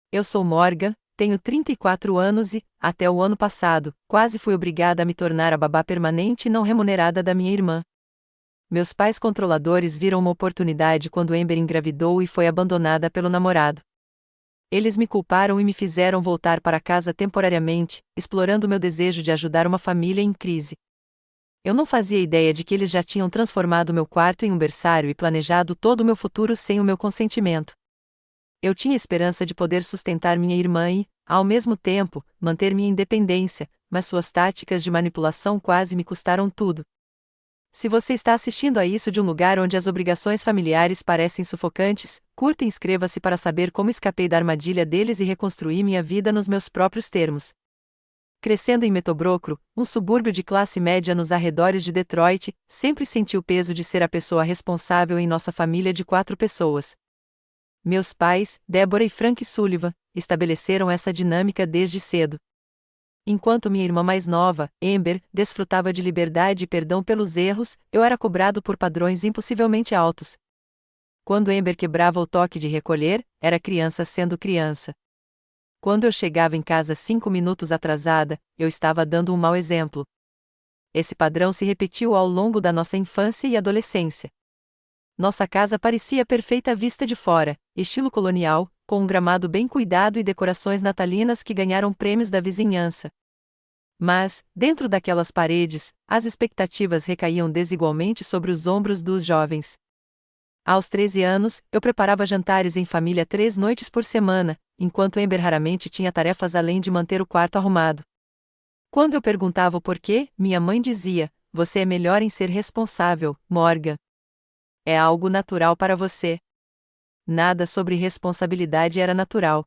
Eu sou Morgan, tenho 34 anos e, até o ano passado, quase fui obrigada a me tornar a babá permanente e não remunerada da minha irmã. Meus pais controladores viram uma oportunidade quando Amber engravidou e foi abandonada pelo namorado. Eles me culparam e me fizeram voltar para casa temporariamente, explorando meu desejo de ajudar uma família em crise. Eu não fazia ideia de que eles já tinham transformado meu quarto em um berçário e planejado todo o meu futuro sem o meu consentimento. Eu tinha esperança de poder sustentar minha irmã e, ao mesmo tempo, manter minha independência, mas suas táticas de manipulação quase me custaram tudo. Se você está assistindo a isso de um lugar onde as obrigações familiares parecem sufocantes, curta e inscreva-se para saber como escapei da armadilha deles e reconstruí minha vida nos meus próprios termos. Crescendo em Meadowbrook, um subúrbio de classe média nos arredores de Detroit, sempre senti o peso de ser a pessoa responsável em nossa família de 4 pessoas. Meus pais, Deborah e Frank Sullivan, estabeleceram essa dinâmica desde cedo. Enquanto minha irmã mais nova, Amber, desfrutava de liberdade e perdão pelos erros, eu era cobrado por padrões impossivelmente altos. Quando Amber quebrava o toque de recolher, era criança sendo criança. Quando eu chegava em casa 5 minutos atrasada, eu estava dando um mau exemplo. Esse padrão se repetiu ao longo da nossa infância e adolescência. Nossa casa parecia perfeita à vista de fora, estilo colonial, com um gramado bem cuidado e decorações natalinas que ganharam prêmios da vizinhança. Mas, dentro daquelas paredes, as expectativas recaíam desigualmente sobre os ombros dos jovens. Aos 13 anos, eu preparava jantares em família 3 noites por semana, enquanto Amber raramente tinha tarefas além de manter o quarto arrumado. Quando eu perguntava o porquê, minha mãe dizia: "Você é melhor em ser responsável, Morgan. É algo natural para você." Nada sobre responsabilidade era natural.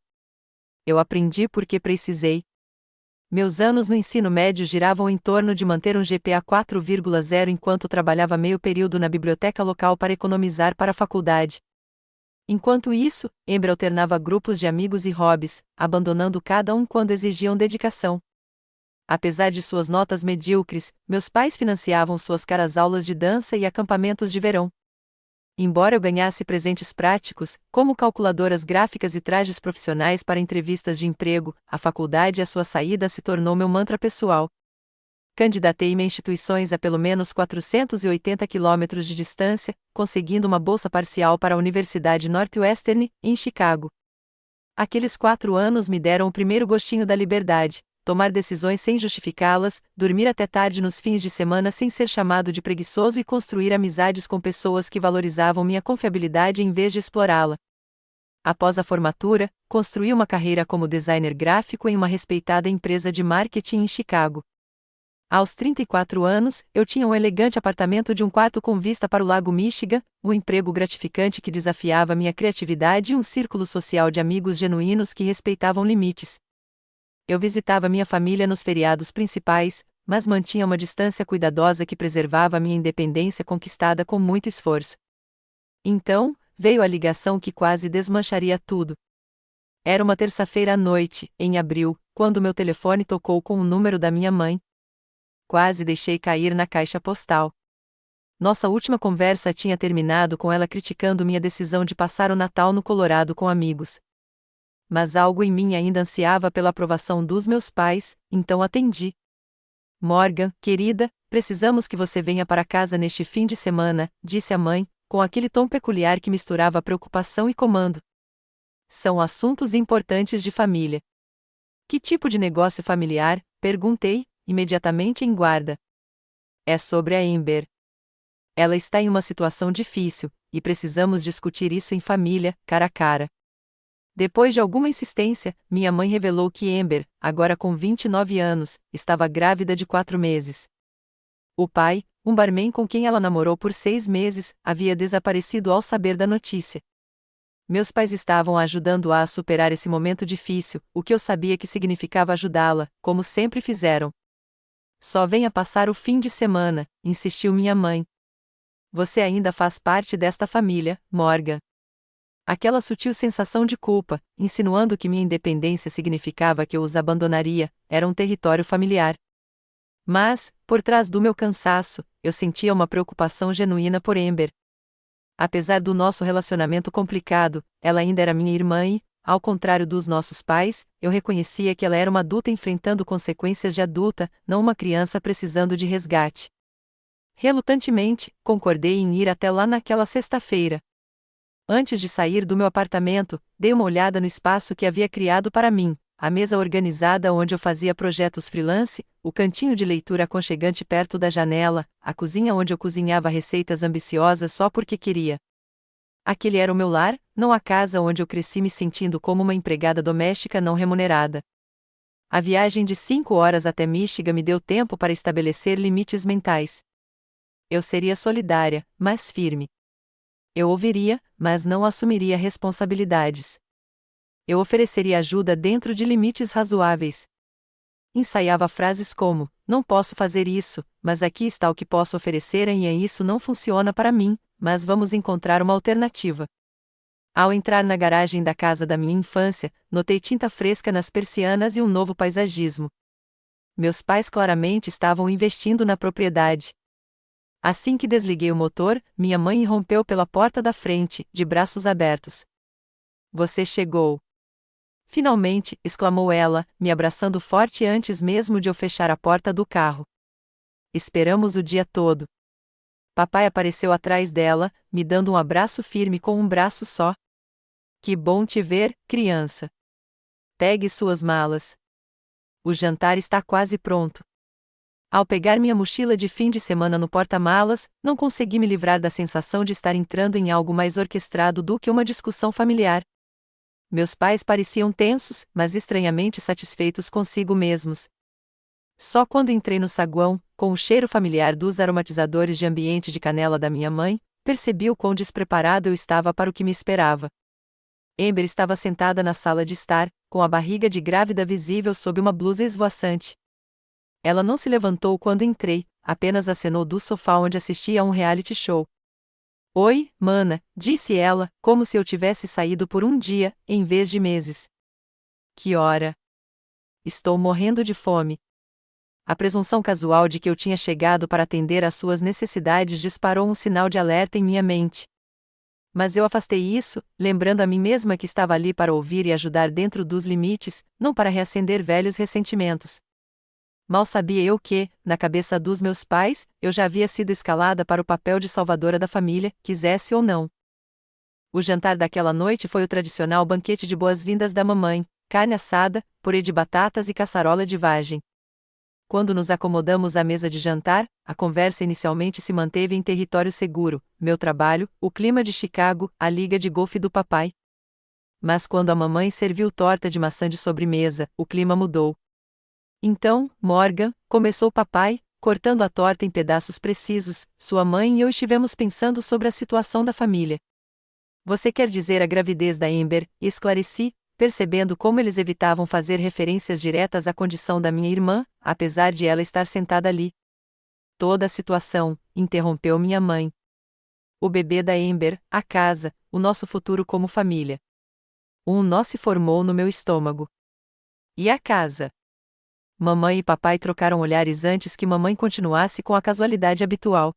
Eu aprendi porque precisei. Meus anos no ensino médio giravam em torno de manter um GPA 4,0 enquanto trabalhava meio período na biblioteca local para economizar para a faculdade. Enquanto isso, Amber alternava grupos de amigos e hobbies, abandonando cada um quando exigiam dedicação. Apesar de suas notas medíocres, meus pais financiavam suas caras aulas de dança e acampamentos de verão. Embora eu ganhasse presentes práticos, como calculadoras gráficas e trajes profissionais para entrevistas de emprego, a faculdade e a sua saída se tornou meu mantra pessoal. Candidatei-me a instituições a pelo menos 480 quilômetros de distância, conseguindo uma bolsa parcial para a Universidade Northwestern, em Chicago. Aqueles 4 anos me deram o primeiro gostinho da liberdade. Tomar decisões sem justificá-las, dormir até tarde nos fins de semana sem ser chamado de preguiçoso e construir amizades com pessoas que valorizavam minha confiabilidade em vez de explorá-la. Após a formatura, construí uma carreira como designer gráfico em uma respeitada empresa de marketing em Chicago. Aos 34 anos, eu tinha um elegante apartamento de um quarto com vista para o Lago Michigan, um emprego gratificante que desafiava minha criatividade e um círculo social de amigos genuínos que respeitavam limites. Eu visitava minha família nos feriados principais, mas mantinha uma distância cuidadosa que preservava a minha independência conquistada com muito esforço. Então, veio a ligação que quase desmancharia tudo. Era uma terça-feira à noite, em abril, quando meu telefone tocou com o número da minha mãe. Quase deixei cair na caixa postal. Nossa última conversa tinha terminado com ela criticando minha decisão de passar o Natal no Colorado com amigos. Mas algo em mim ainda ansiava pela aprovação dos meus pais, então atendi. "Morgan, querida, precisamos que você venha para casa neste fim de semana", disse a mãe, com aquele tom peculiar que misturava preocupação e comando. "São assuntos importantes de família." "Que tipo de negócio familiar?", perguntei, imediatamente em guarda. "É sobre a Amber. Ela está em uma situação difícil, e precisamos discutir isso em família, cara a cara." Depois de alguma insistência, minha mãe revelou que Amber, agora com 29 anos, estava grávida de 4 meses. O pai, um barman com quem ela namorou por 6 meses, havia desaparecido ao saber da notícia. Meus pais estavam ajudando-a a superar esse momento difícil, o que eu sabia que significava ajudá-la, como sempre fizeram. "Só venha passar o fim de semana", insistiu minha mãe. "Você ainda faz parte desta família, Morgan." Aquela sutil sensação de culpa, insinuando que minha independência significava que eu os abandonaria, era um território familiar. Mas, por trás do meu cansaço, eu sentia uma preocupação genuína por Amber. Apesar do nosso relacionamento complicado, ela ainda era minha irmã e, Ao contrário dos nossos pais, eu reconhecia que ela era uma adulta enfrentando consequências de adulta, não uma criança precisando de resgate. Relutantemente, concordei em ir até lá naquela sexta-feira. Antes de sair do meu apartamento, dei uma olhada no espaço que havia criado para mim, a mesa organizada onde eu fazia projetos freelance, o cantinho de leitura aconchegante perto da janela, a cozinha onde eu cozinhava receitas ambiciosas só porque queria. Aquele era o meu lar, não a casa onde eu cresci me sentindo como uma empregada doméstica não remunerada. A viagem de 5 horas até Michigan me deu tempo para estabelecer limites mentais. Eu seria solidária, mas firme. Eu ouviria, mas não assumiria responsabilidades. Eu ofereceria ajuda dentro de limites razoáveis. Ensaiava frases como: não posso fazer isso, mas aqui está o que posso oferecer e isso não funciona para mim, mas vamos encontrar uma alternativa. Ao entrar na garagem da casa da minha infância, notei tinta fresca nas persianas e um novo paisagismo. Meus pais claramente estavam investindo na propriedade. Assim que desliguei o motor, minha mãe irrompeu pela porta da frente, de braços abertos. Você chegou! Finalmente, exclamou ela, me abraçando forte antes mesmo de eu fechar a porta do carro. Esperamos o dia todo. Papai apareceu atrás dela, me dando um abraço firme com um braço só. Que bom te ver, criança. Pegue suas malas. O jantar está quase pronto. Ao pegar minha mochila de fim de semana no porta-malas, não consegui me livrar da sensação de estar entrando em algo mais orquestrado do que uma discussão familiar. Meus pais pareciam tensos, mas estranhamente satisfeitos consigo mesmos. Só quando entrei no saguão, com o cheiro familiar dos aromatizadores de ambiente de canela da minha mãe, percebi o quão despreparado eu estava para o que me esperava. Amber estava sentada na sala de estar, com a barriga de grávida visível sob uma blusa esvoaçante. Ela não se levantou quando entrei, apenas acenou do sofá onde assistia a um reality show. Oi, mana, disse ela, como se eu tivesse saído por um dia, em vez de meses. Que hora? Estou morrendo de fome. A presunção casual de que eu tinha chegado para atender às suas necessidades disparou um sinal de alerta em minha mente. Mas eu afastei isso, lembrando a mim mesma que estava ali para ouvir e ajudar dentro dos limites, não para reacender velhos ressentimentos. Mal sabia eu que, na cabeça dos meus pais, eu já havia sido escalada para o papel de salvadora da família, quisesse ou não. O jantar daquela noite foi o tradicional banquete de boas-vindas da mamãe, carne assada, purê de batatas e caçarola de vagem. Quando nos acomodamos à mesa de jantar, a conversa inicialmente se manteve em território seguro, meu trabalho, o clima de Chicago, a liga de golfe do papai. Mas quando a mamãe serviu torta de maçã de sobremesa, o clima mudou. Então, Morgan, começou papai, cortando a torta em pedaços precisos, sua mãe e eu estivemos pensando sobre a situação da família. Você quer dizer a gravidez da Amber, esclareci, percebendo como eles evitavam fazer referências diretas à condição da minha irmã, apesar de ela estar sentada ali. Toda a situação, interrompeu minha mãe. O bebê da Amber, a casa, o nosso futuro como família. Um nó se formou no meu estômago. E a casa? Mamãe e papai trocaram olhares antes que mamãe continuasse com a casualidade habitual.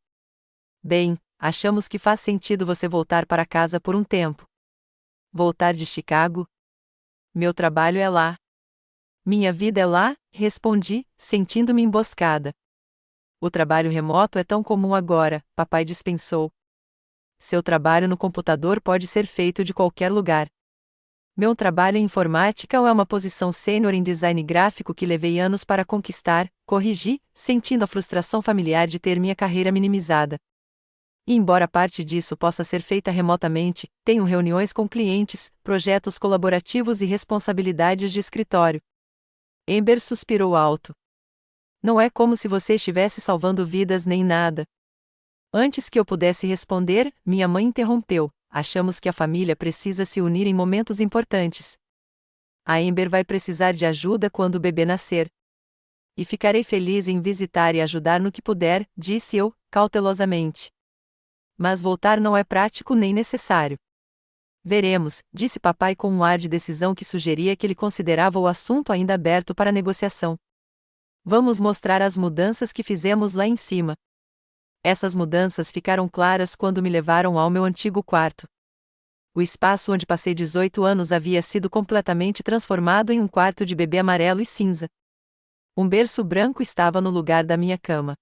Bem, achamos que faz sentido você voltar para casa por um tempo. Voltar de Chicago? Meu trabalho é lá. Minha vida é lá, respondi, sentindo-me emboscada. O trabalho remoto é tão comum agora, papai dispensou. Seu trabalho no computador pode ser feito de qualquer lugar. Meu trabalho em informática ou é uma posição sênior em design gráfico que levei anos para conquistar, corrigi, sentindo a frustração familiar de ter minha carreira minimizada. E embora parte disso possa ser feita remotamente, tenho reuniões com clientes, projetos colaborativos e responsabilidades de escritório. Amber suspirou alto. Não é como se você estivesse salvando vidas nem nada. Antes que eu pudesse responder, minha mãe interrompeu. Achamos que a família precisa se unir em momentos importantes. A Amber vai precisar de ajuda quando o bebê nascer. E ficarei feliz em visitar e ajudar no que puder, disse eu, cautelosamente. Mas voltar não é prático nem necessário. Veremos, disse papai com um ar de decisão que sugeria que ele considerava o assunto ainda aberto para negociação. Vamos mostrar as mudanças que fizemos lá em cima. Essas mudanças ficaram claras quando me levaram ao meu antigo quarto. O espaço onde passei 18 anos havia sido completamente transformado em um quarto de bebê amarelo e cinza. Um berço branco estava no lugar da minha cama.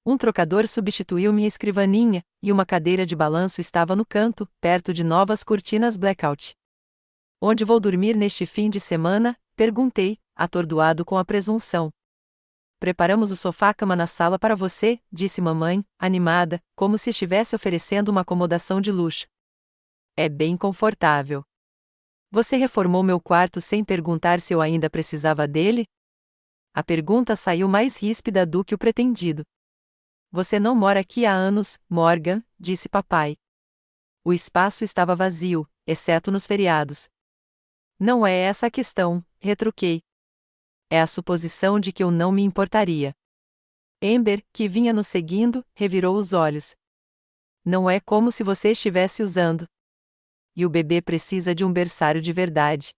Um trocador substituiu minha escrivaninha, e uma cadeira de balanço estava no canto, perto de novas cortinas blackout. Onde vou dormir neste fim de semana? Perguntei, atordoado com a presunção. Preparamos o sofá-cama na sala para você, disse mamãe, animada, como se estivesse oferecendo uma acomodação de luxo. É bem confortável. Você reformou meu quarto sem perguntar se eu ainda precisava dele? A pergunta saiu mais ríspida do que o pretendido. Você não mora aqui há anos, Morgan, disse papai. O espaço estava vazio, exceto nos feriados. Não é essa a questão, retruquei. É a suposição de que eu não me importaria. Amber, que vinha nos seguindo, revirou os olhos. Não é como se você estivesse usando. E o bebê precisa de um berçário de verdade.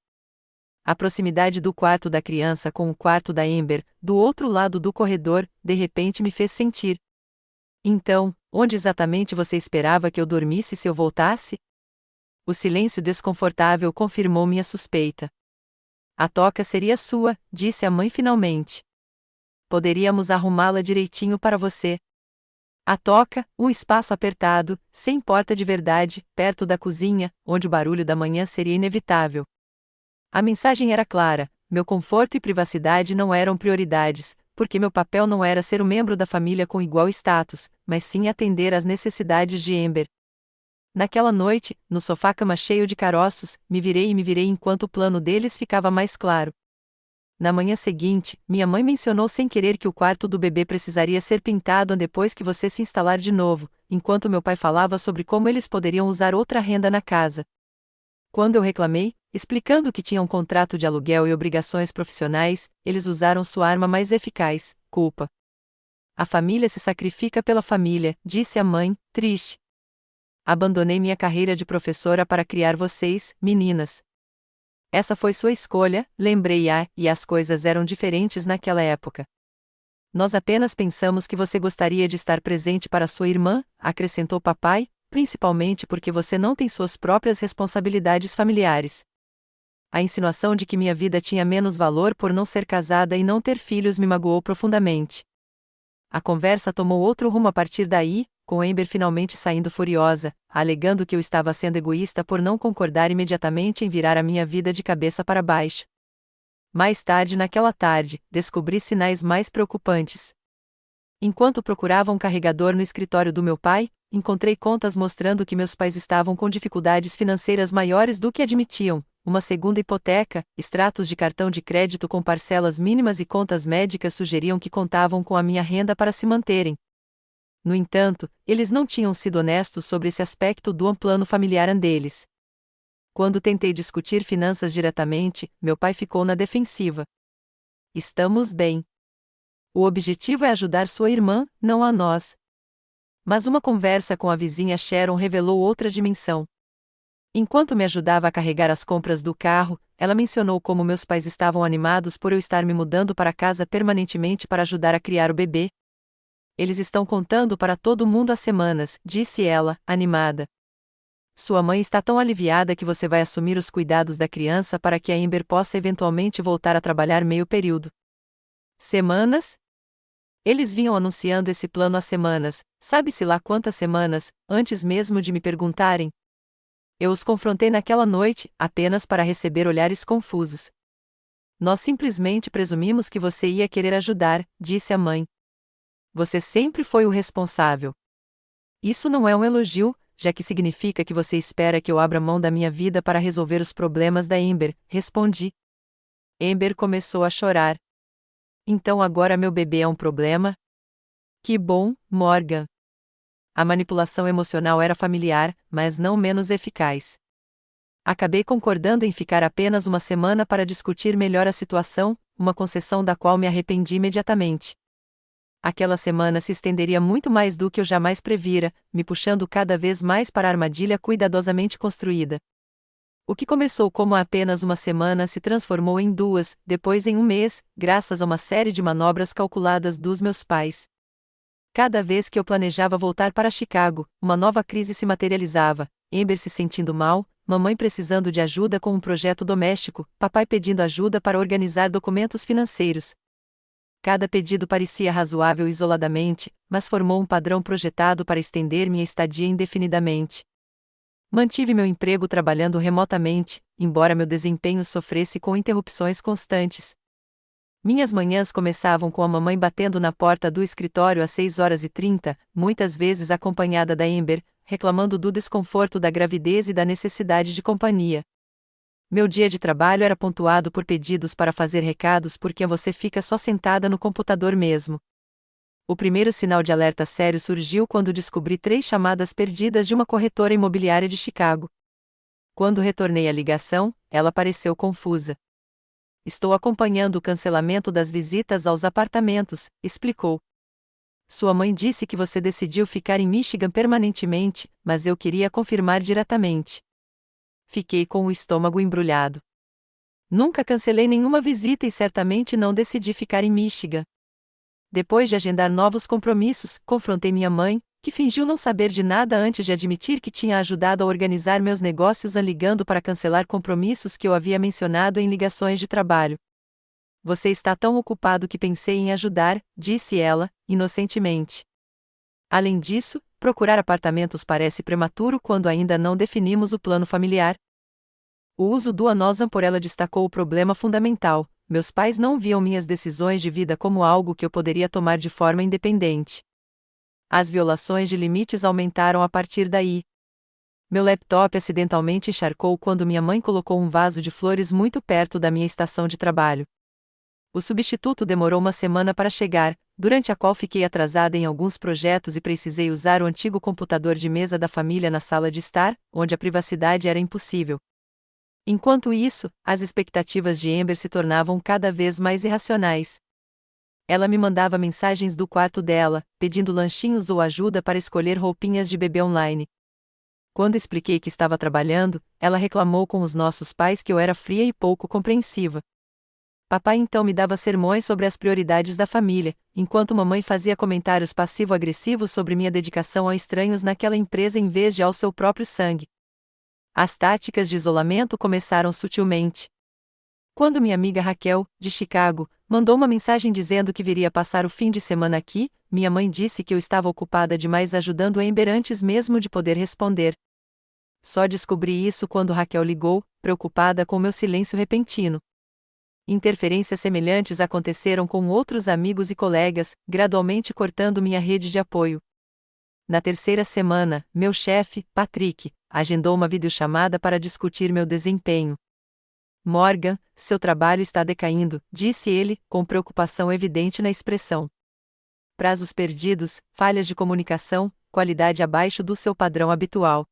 A proximidade do quarto da criança com o quarto da Amber, do outro lado do corredor, de repente me fez sentir. Então, onde exatamente você esperava que eu dormisse se eu voltasse? O silêncio desconfortável confirmou minha suspeita. A toca seria sua, disse a mãe finalmente. Poderíamos arrumá-la direitinho para você. A toca, um espaço apertado, sem porta de verdade, perto da cozinha, onde o barulho da manhã seria inevitável. A mensagem era clara: meu conforto e privacidade não eram prioridades, porque meu papel não era ser um membro da família com igual status, mas sim atender às necessidades de Amber. Naquela noite, no sofá-cama cheio de caroços, me virei enquanto o plano deles ficava mais claro. Na manhã seguinte, minha mãe mencionou sem querer que o quarto do bebê precisaria ser pintado depois que você se instalar de novo, enquanto meu pai falava sobre como eles poderiam usar outra renda na casa. Quando eu reclamei, explicando que tinha um contrato de aluguel e obrigações profissionais, eles usaram sua arma mais eficaz, culpa. A família se sacrifica pela família, disse a mãe, triste. Abandonei minha carreira de professora para criar vocês, meninas. Essa foi sua escolha, lembrei-a, e as coisas eram diferentes naquela época. Nós apenas pensamos que você gostaria de estar presente para sua irmã, acrescentou papai, principalmente porque você não tem suas próprias responsabilidades familiares. A insinuação de que minha vida tinha menos valor por não ser casada e não ter filhos me magoou profundamente. A conversa tomou outro rumo a partir daí, com Amber finalmente saindo furiosa, alegando que eu estava sendo egoísta por não concordar imediatamente em virar a minha vida de cabeça para baixo. Mais tarde naquela tarde, descobri sinais mais preocupantes. Enquanto procurava um carregador no escritório do meu pai, encontrei contas mostrando que meus pais estavam com dificuldades financeiras maiores do que admitiam, uma segunda hipoteca, extratos de cartão de crédito com parcelas mínimas e contas médicas sugeriam que contavam com a minha renda para se manterem. No entanto, eles não tinham sido honestos sobre esse aspecto do plano familiar deles. Quando tentei discutir finanças diretamente, meu pai ficou na defensiva. Estamos bem. O objetivo é ajudar sua irmã, não a nós. Mas uma conversa com a vizinha Sharon revelou outra dimensão. Enquanto me ajudava a carregar as compras do carro, ela mencionou como meus pais estavam animados por eu estar me mudando para casa permanentemente para ajudar a criar o bebê. Eles estão contando para todo mundo há semanas, disse ela, animada. Sua mãe está tão aliviada que você vai assumir os cuidados da criança para que a Amber possa eventualmente voltar a trabalhar meio período. Semanas? Eles vinham anunciando esse plano há semanas, sabe-se lá quantas semanas, antes mesmo de me perguntarem. Eu os confrontei naquela noite, apenas para receber olhares confusos. Nós simplesmente presumimos que você ia querer ajudar, disse a mãe. Você sempre foi o responsável. Isso não é um elogio, já que significa que você espera que eu abra mão da minha vida para resolver os problemas da Amber, respondi. Amber começou a chorar. Então agora meu bebê é um problema? Que bom, Morgan. A manipulação emocional era familiar, mas não menos eficaz. Acabei concordando em ficar apenas uma semana para discutir melhor a situação, uma concessão da qual me arrependi imediatamente. Aquela semana se estenderia muito mais do que eu jamais previra, me puxando cada vez mais para a armadilha cuidadosamente construída. O que começou como apenas uma semana se transformou em 2, depois em 1 mês, graças a uma série de manobras calculadas dos meus pais. Cada vez que eu planejava voltar para Chicago, uma nova crise se materializava, Amber se sentindo mal, mamãe precisando de ajuda com um projeto doméstico, papai pedindo ajuda para organizar documentos financeiros. Cada pedido parecia razoável isoladamente, mas formou um padrão projetado para estender minha estadia indefinidamente. Mantive meu emprego trabalhando remotamente, embora meu desempenho sofresse com interrupções constantes. Minhas manhãs começavam com a mamãe batendo na porta do escritório às 6h30, muitas vezes acompanhada da Amber, reclamando do desconforto da gravidez e da necessidade de companhia. Meu dia de trabalho era pontuado por pedidos para fazer recados porque você fica só sentada no computador mesmo. O primeiro sinal de alerta sério surgiu quando descobri 3 chamadas perdidas de uma corretora imobiliária de Chicago. Quando retornei a ligação, ela pareceu confusa. Estou acompanhando o cancelamento das visitas aos apartamentos, explicou. Sua mãe disse que você decidiu ficar em Michigan permanentemente, mas eu queria confirmar diretamente. Fiquei com o estômago embrulhado. Nunca cancelei nenhuma visita e certamente não decidi ficar em Michigan. Depois de agendar novos compromissos, confrontei minha mãe, que fingiu não saber de nada antes de admitir que tinha ajudado a organizar meus negócios ligando para cancelar compromissos que eu havia mencionado em ligações de trabalho. Você está tão ocupado que pensei em ajudar, disse ela, inocentemente. Além disso, procurar apartamentos parece prematuro quando ainda não definimos o plano familiar. O uso do Anozan por ela destacou o problema fundamental: meus pais não viam minhas decisões de vida como algo que eu poderia tomar de forma independente. As violações de limites aumentaram a partir daí. Meu laptop acidentalmente encharcou quando minha mãe colocou um vaso de flores muito perto da minha estação de trabalho. O substituto demorou uma semana para chegar, durante a qual fiquei atrasada em alguns projetos e precisei usar o antigo computador de mesa da família na sala de estar, onde a privacidade era impossível. Enquanto isso, as expectativas de Amber se tornavam cada vez mais irracionais. Ela me mandava mensagens do quarto dela, pedindo lanchinhos ou ajuda para escolher roupinhas de bebê online. Quando expliquei que estava trabalhando, ela reclamou com os nossos pais que eu era fria e pouco compreensiva. Papai então me dava sermões sobre as prioridades da família, enquanto mamãe fazia comentários passivo-agressivos sobre minha dedicação a estranhos naquela empresa em vez de ao seu próprio sangue. As táticas de isolamento começaram sutilmente. Quando minha amiga Raquel, de Chicago, mandou uma mensagem dizendo que viria passar o fim de semana aqui, minha mãe disse que eu estava ocupada demais ajudando Amber antes mesmo de poder responder. Só descobri isso quando Raquel ligou, preocupada com meu silêncio repentino. Interferências semelhantes aconteceram com outros amigos e colegas, gradualmente cortando minha rede de apoio. Na terceira semana, meu chefe, Patrick, agendou uma videochamada para discutir meu desempenho. Morgan, seu trabalho está decaindo, disse ele, com preocupação evidente na expressão. Prazos perdidos, falhas de comunicação, qualidade abaixo do seu padrão habitual.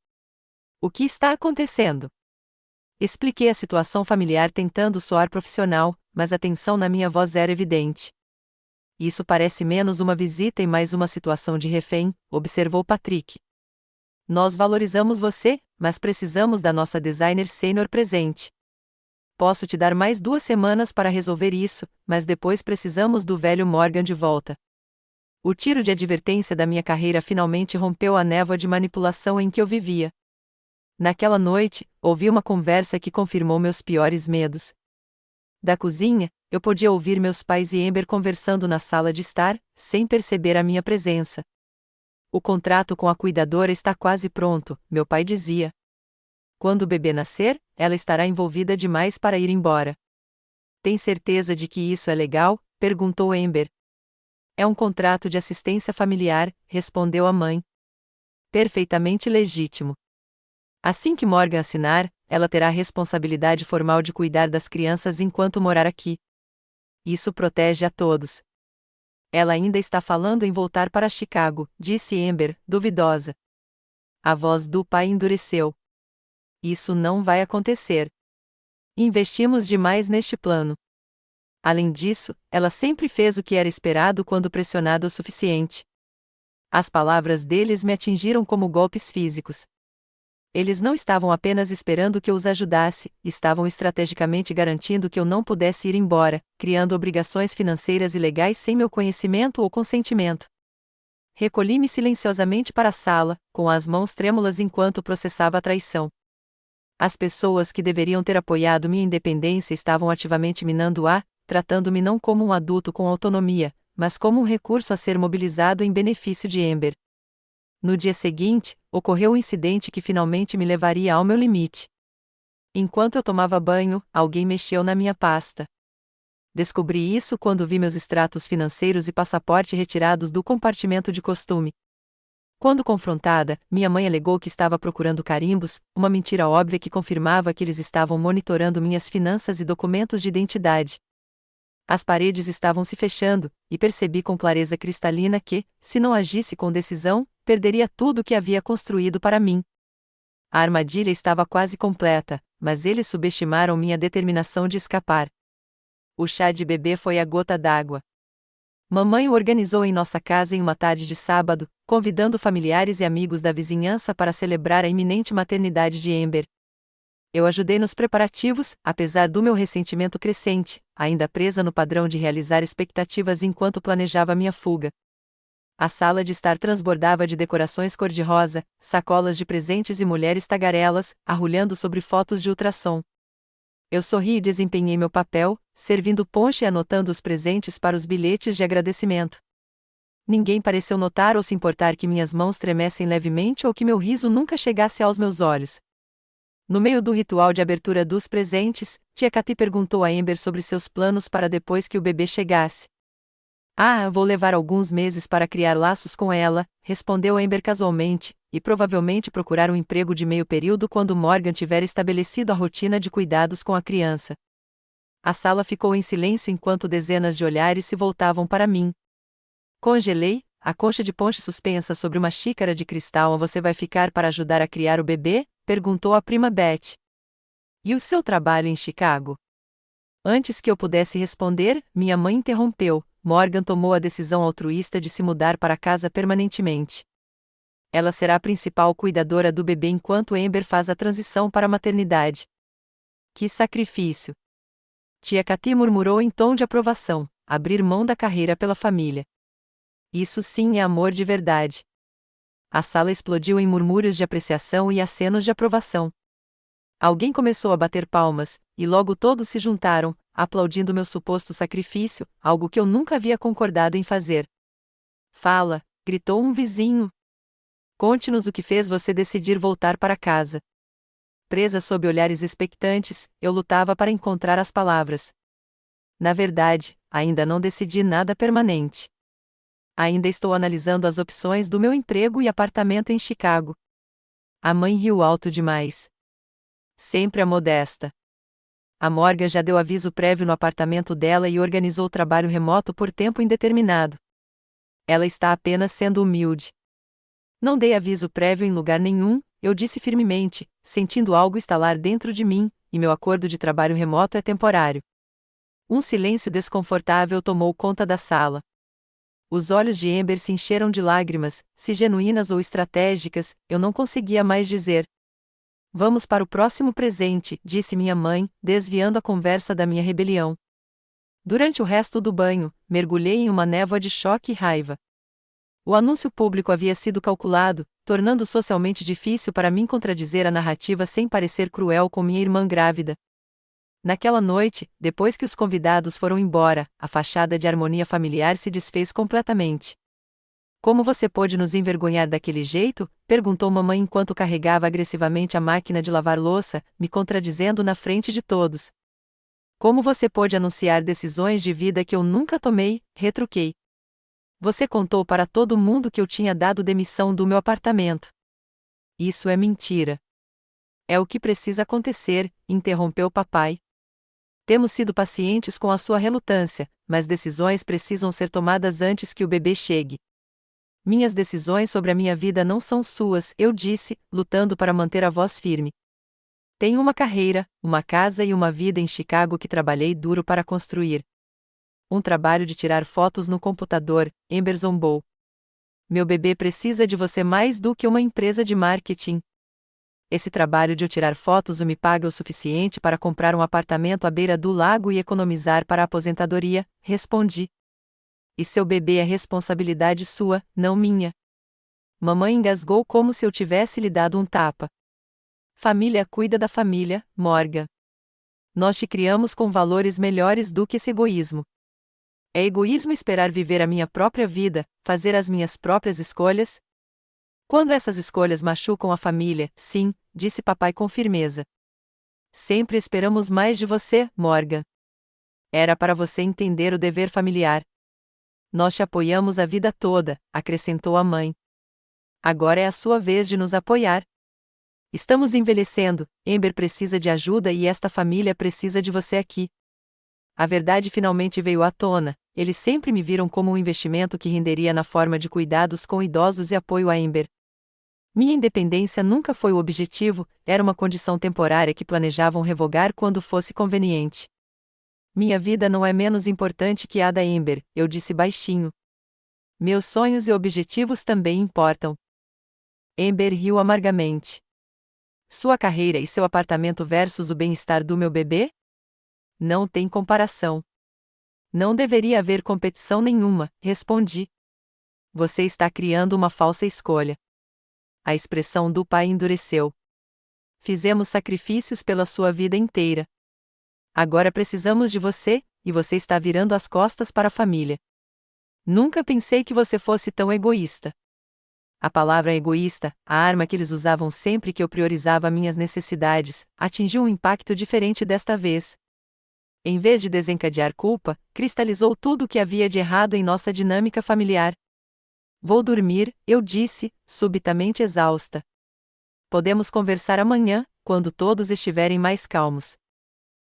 O que está acontecendo? Expliquei a situação familiar tentando soar profissional, mas a tensão na minha voz era evidente. Isso parece menos uma visita e mais uma situação de refém, observou Patrick. Nós valorizamos você, mas precisamos da nossa designer sênior presente. Posso te dar mais 2 semanas para resolver isso, mas depois precisamos do velho Morgan de volta. O tiro de advertência da minha carreira finalmente rompeu a névoa de manipulação em que eu vivia. Naquela noite, ouvi uma conversa que confirmou meus piores medos. Da cozinha, eu podia ouvir meus pais e Amber conversando na sala de estar, sem perceber a minha presença. O contrato com a cuidadora está quase pronto, meu pai dizia. Quando o bebê nascer, ela estará envolvida demais para ir embora. Tem certeza de que isso é legal? Perguntou Amber. É um contrato de assistência familiar, respondeu a mãe. Perfeitamente legítimo. Assim que Morgan assinar, ela terá a responsabilidade formal de cuidar das crianças enquanto morar aqui. Isso protege a todos. Ela ainda está falando em voltar para Chicago, disse Amber, duvidosa. A voz do pai endureceu. Isso não vai acontecer. Investimos demais neste plano. Além disso, ela sempre fez o que era esperado quando pressionada o suficiente. As palavras deles me atingiram como golpes físicos. Eles não estavam apenas esperando que eu os ajudasse, estavam estrategicamente garantindo que eu não pudesse ir embora, criando obrigações financeiras ilegais sem meu conhecimento ou consentimento. recolhi-me silenciosamente para a sala, com as mãos trêmulas enquanto processava a traição. As pessoas que deveriam ter apoiado minha independência estavam ativamente minando-a, tratando-me não como um adulto com autonomia, mas como um recurso a ser mobilizado em benefício de Amber. No dia seguinte, ocorreu um incidente que finalmente me levaria ao meu limite. Enquanto eu tomava banho, alguém mexeu na minha pasta. Descobri isso quando vi meus extratos financeiros e passaporte retirados do compartimento de costume. Quando confrontada, minha mãe alegou que estava procurando carimbos, uma mentira óbvia que confirmava que eles estavam monitorando minhas finanças e documentos de identidade. As paredes estavam se fechando, e percebi com clareza cristalina que, se não agisse com decisão, perderia tudo o que havia construído para mim. A armadilha estava quase completa, mas eles subestimaram minha determinação de escapar. O chá de bebê foi a gota d'água. Mamãe o organizou em nossa casa em uma tarde de sábado, convidando familiares e amigos da vizinhança para celebrar a iminente maternidade de Amber. Eu ajudei nos preparativos, apesar do meu ressentimento crescente, ainda presa no padrão de realizar expectativas enquanto planejava minha fuga. A sala de estar transbordava de decorações cor-de-rosa, sacolas de presentes e mulheres tagarelas, arrulhando sobre fotos de ultrassom. Eu sorri e desempenhei meu papel, servindo ponche e anotando os presentes para os bilhetes de agradecimento. Ninguém pareceu notar ou se importar que minhas mãos tremessem levemente ou que meu riso nunca chegasse aos meus olhos. No meio do ritual de abertura dos presentes, tia Cathy perguntou a Amber sobre seus planos para depois que o bebê chegasse. Vou levar alguns meses para criar laços com ela, respondeu Amber casualmente, e provavelmente procurar um emprego de meio período quando Morgan tiver estabelecido a rotina de cuidados com a criança. A sala ficou em silêncio enquanto dezenas de olhares se voltavam para mim. Congelei, a concha de ponche suspensa sobre uma xícara de cristal. Você vai ficar para ajudar a criar o bebê? Perguntou a prima Beth. E o seu trabalho em Chicago? Antes que eu pudesse responder, minha mãe interrompeu. Morgan tomou a decisão altruísta de se mudar para casa permanentemente. Ela será a principal cuidadora do bebê enquanto Amber faz a transição para a maternidade. Que sacrifício! Tia Cathy murmurou em tom de aprovação, abrir mão da carreira pela família. Isso sim é amor de verdade. A sala explodiu em murmúrios de apreciação e acenos de aprovação. Alguém começou a bater palmas, e logo todos se juntaram, aplaudindo meu suposto sacrifício, algo que eu nunca havia concordado em fazer. Fala, gritou um vizinho. Conte-nos o que fez você decidir voltar para casa. Presa sob olhares expectantes, eu lutava para encontrar as palavras. Na verdade, ainda não decidi nada permanente. Ainda estou analisando as opções do meu emprego e apartamento em Chicago. A mãe riu alto demais. Sempre a modesta. A Morgan já deu aviso prévio no apartamento dela e organizou trabalho remoto por tempo indeterminado. Ela está apenas sendo humilde. Não dei aviso prévio em lugar nenhum, eu disse firmemente, sentindo algo estalar dentro de mim, e meu acordo de trabalho remoto é temporário. Um silêncio desconfortável tomou conta da sala. Os olhos de Amber se encheram de lágrimas, se genuínas ou estratégicas, eu não conseguia mais dizer. Vamos para o próximo presente, disse minha mãe, desviando a conversa da minha rebelião. Durante o resto do banho, mergulhei em uma névoa de choque e raiva. O anúncio público havia sido calculado, tornando socialmente difícil para mim contradizer a narrativa sem parecer cruel com minha irmã grávida. Naquela noite, depois que os convidados foram embora, a fachada de harmonia familiar se desfez completamente. Como você pôde nos envergonhar daquele jeito? Perguntou mamãe enquanto carregava agressivamente a máquina de lavar louça, me contradizendo na frente de todos. Como você pôde anunciar decisões de vida que eu nunca tomei? Retruquei. Você contou para todo mundo que eu tinha dado demissão do meu apartamento. Isso é mentira. É o que precisa acontecer, interrompeu papai. Temos sido pacientes com a sua relutância, mas decisões precisam ser tomadas antes que o bebê chegue. Minhas decisões sobre a minha vida não são suas, eu disse, lutando para manter a voz firme. Tenho uma carreira, uma casa e uma vida em Chicago que trabalhei duro para construir. Um trabalho de tirar fotos no computador, Amber zombou. Meu bebê precisa de você mais do que uma empresa de marketing. Esse trabalho de eu tirar fotos me paga o suficiente para comprar um apartamento à beira do lago e economizar para a aposentadoria, respondi. E seu bebê é responsabilidade sua, não minha. Mamãe engasgou como se eu tivesse lhe dado um tapa. Família cuida da família, Morgan. Nós te criamos com valores melhores do que esse egoísmo. É egoísmo esperar viver a minha própria vida, fazer as minhas próprias escolhas? Quando essas escolhas machucam a família, sim, disse papai com firmeza. Sempre esperamos mais de você, Morgan. Era para você entender o dever familiar. Nós te apoiamos a vida toda, acrescentou a mãe. Agora é a sua vez de nos apoiar. Estamos envelhecendo, Amber precisa de ajuda e esta família precisa de você aqui. A verdade finalmente veio à tona, eles sempre me viram como um investimento que renderia na forma de cuidados com idosos e apoio a Amber. Minha independência nunca foi o objetivo, era uma condição temporária que planejavam revogar quando fosse conveniente. Minha vida não é menos importante que a da Amber, eu disse baixinho. Meus sonhos e objetivos também importam. Amber riu amargamente. Sua carreira e seu apartamento versus o bem-estar do meu bebê? Não tem comparação. Não deveria haver competição nenhuma, respondi. Você está criando uma falsa escolha. A expressão do pai endureceu. Fizemos sacrifícios pela sua vida inteira. Agora precisamos de você, e você está virando as costas para a família. Nunca pensei que você fosse tão egoísta. A palavra egoísta, a arma que eles usavam sempre que eu priorizava minhas necessidades, atingiu um impacto diferente desta vez. Em vez de desencadear culpa, cristalizou tudo o que havia de errado em nossa dinâmica familiar. Vou dormir, eu disse, subitamente exausta. Podemos conversar amanhã, quando todos estiverem mais calmos.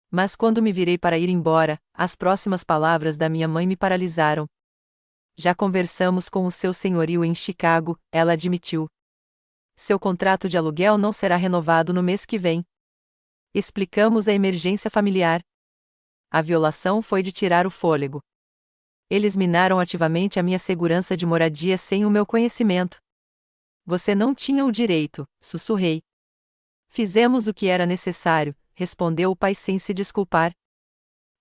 Mas quando me virei para ir embora, as próximas palavras da minha mãe me paralisaram. Já conversamos com o seu senhorio em Chicago, ela admitiu. Seu contrato de aluguel não será renovado no mês que vem. Explicamos a emergência familiar. A violação foi de tirar o fôlego. Eles minaram ativamente a minha segurança de moradia sem o meu conhecimento. Você não tinha o direito, sussurrei. Fizemos o que era necessário, respondeu o pai sem se desculpar.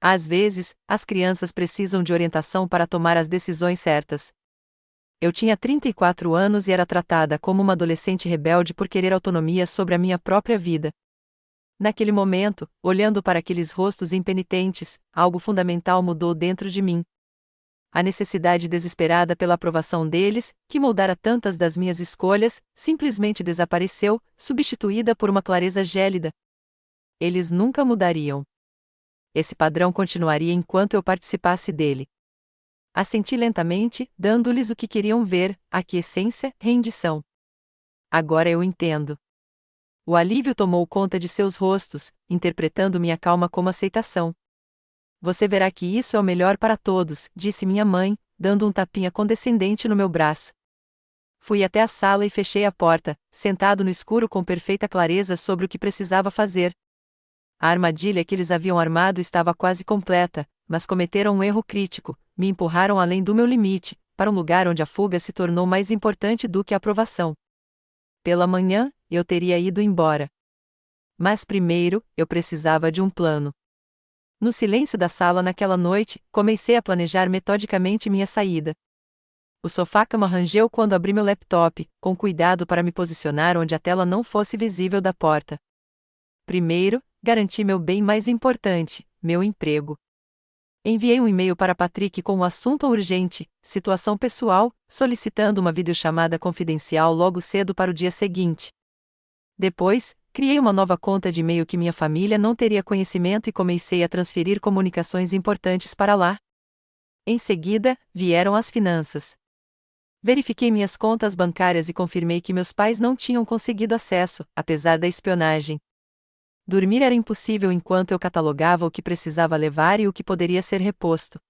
Às vezes, as crianças precisam de orientação para tomar as decisões certas. Eu tinha 34 anos e era tratada como uma adolescente rebelde por querer autonomia sobre a minha própria vida. Naquele momento, olhando para aqueles rostos impenitentes, algo fundamental mudou dentro de mim. A necessidade desesperada pela aprovação deles, que moldara tantas das minhas escolhas, simplesmente desapareceu, substituída por uma clareza gélida. Eles nunca mudariam. Esse padrão continuaria enquanto eu participasse dele. Assenti lentamente, dando-lhes o que queriam ver, aquiescência, rendição. Agora eu entendo. O alívio tomou conta de seus rostos, interpretando minha calma como aceitação. Você verá que isso é o melhor para todos, disse minha mãe, dando um tapinha condescendente no meu braço. Fui até a sala e fechei a porta, sentado no escuro com perfeita clareza sobre o que precisava fazer. A armadilha que eles haviam armado estava quase completa, mas cometeram um erro crítico, me empurraram além do meu limite, para um lugar onde a fuga se tornou mais importante do que a aprovação. Pela manhã, eu teria ido embora. Mas primeiro, eu precisava de um plano. No silêncio da sala naquela noite, comecei a planejar metodicamente minha saída. O sofá-cama rangeu quando abri meu laptop, com cuidado para me posicionar onde a tela não fosse visível da porta. Primeiro, garanti meu bem mais importante, meu emprego. Enviei um e-mail para Patrick com um assunto urgente, situação pessoal, solicitando uma videochamada confidencial logo cedo para o dia seguinte. Depois, criei uma nova conta de e-mail que minha família não teria conhecimento e comecei a transferir comunicações importantes para lá. Em seguida, vieram as finanças. Verifiquei minhas contas bancárias e confirmei que meus pais não tinham conseguido acesso, apesar da espionagem. Dormir era impossível enquanto eu catalogava o que precisava levar e o que poderia ser reposto.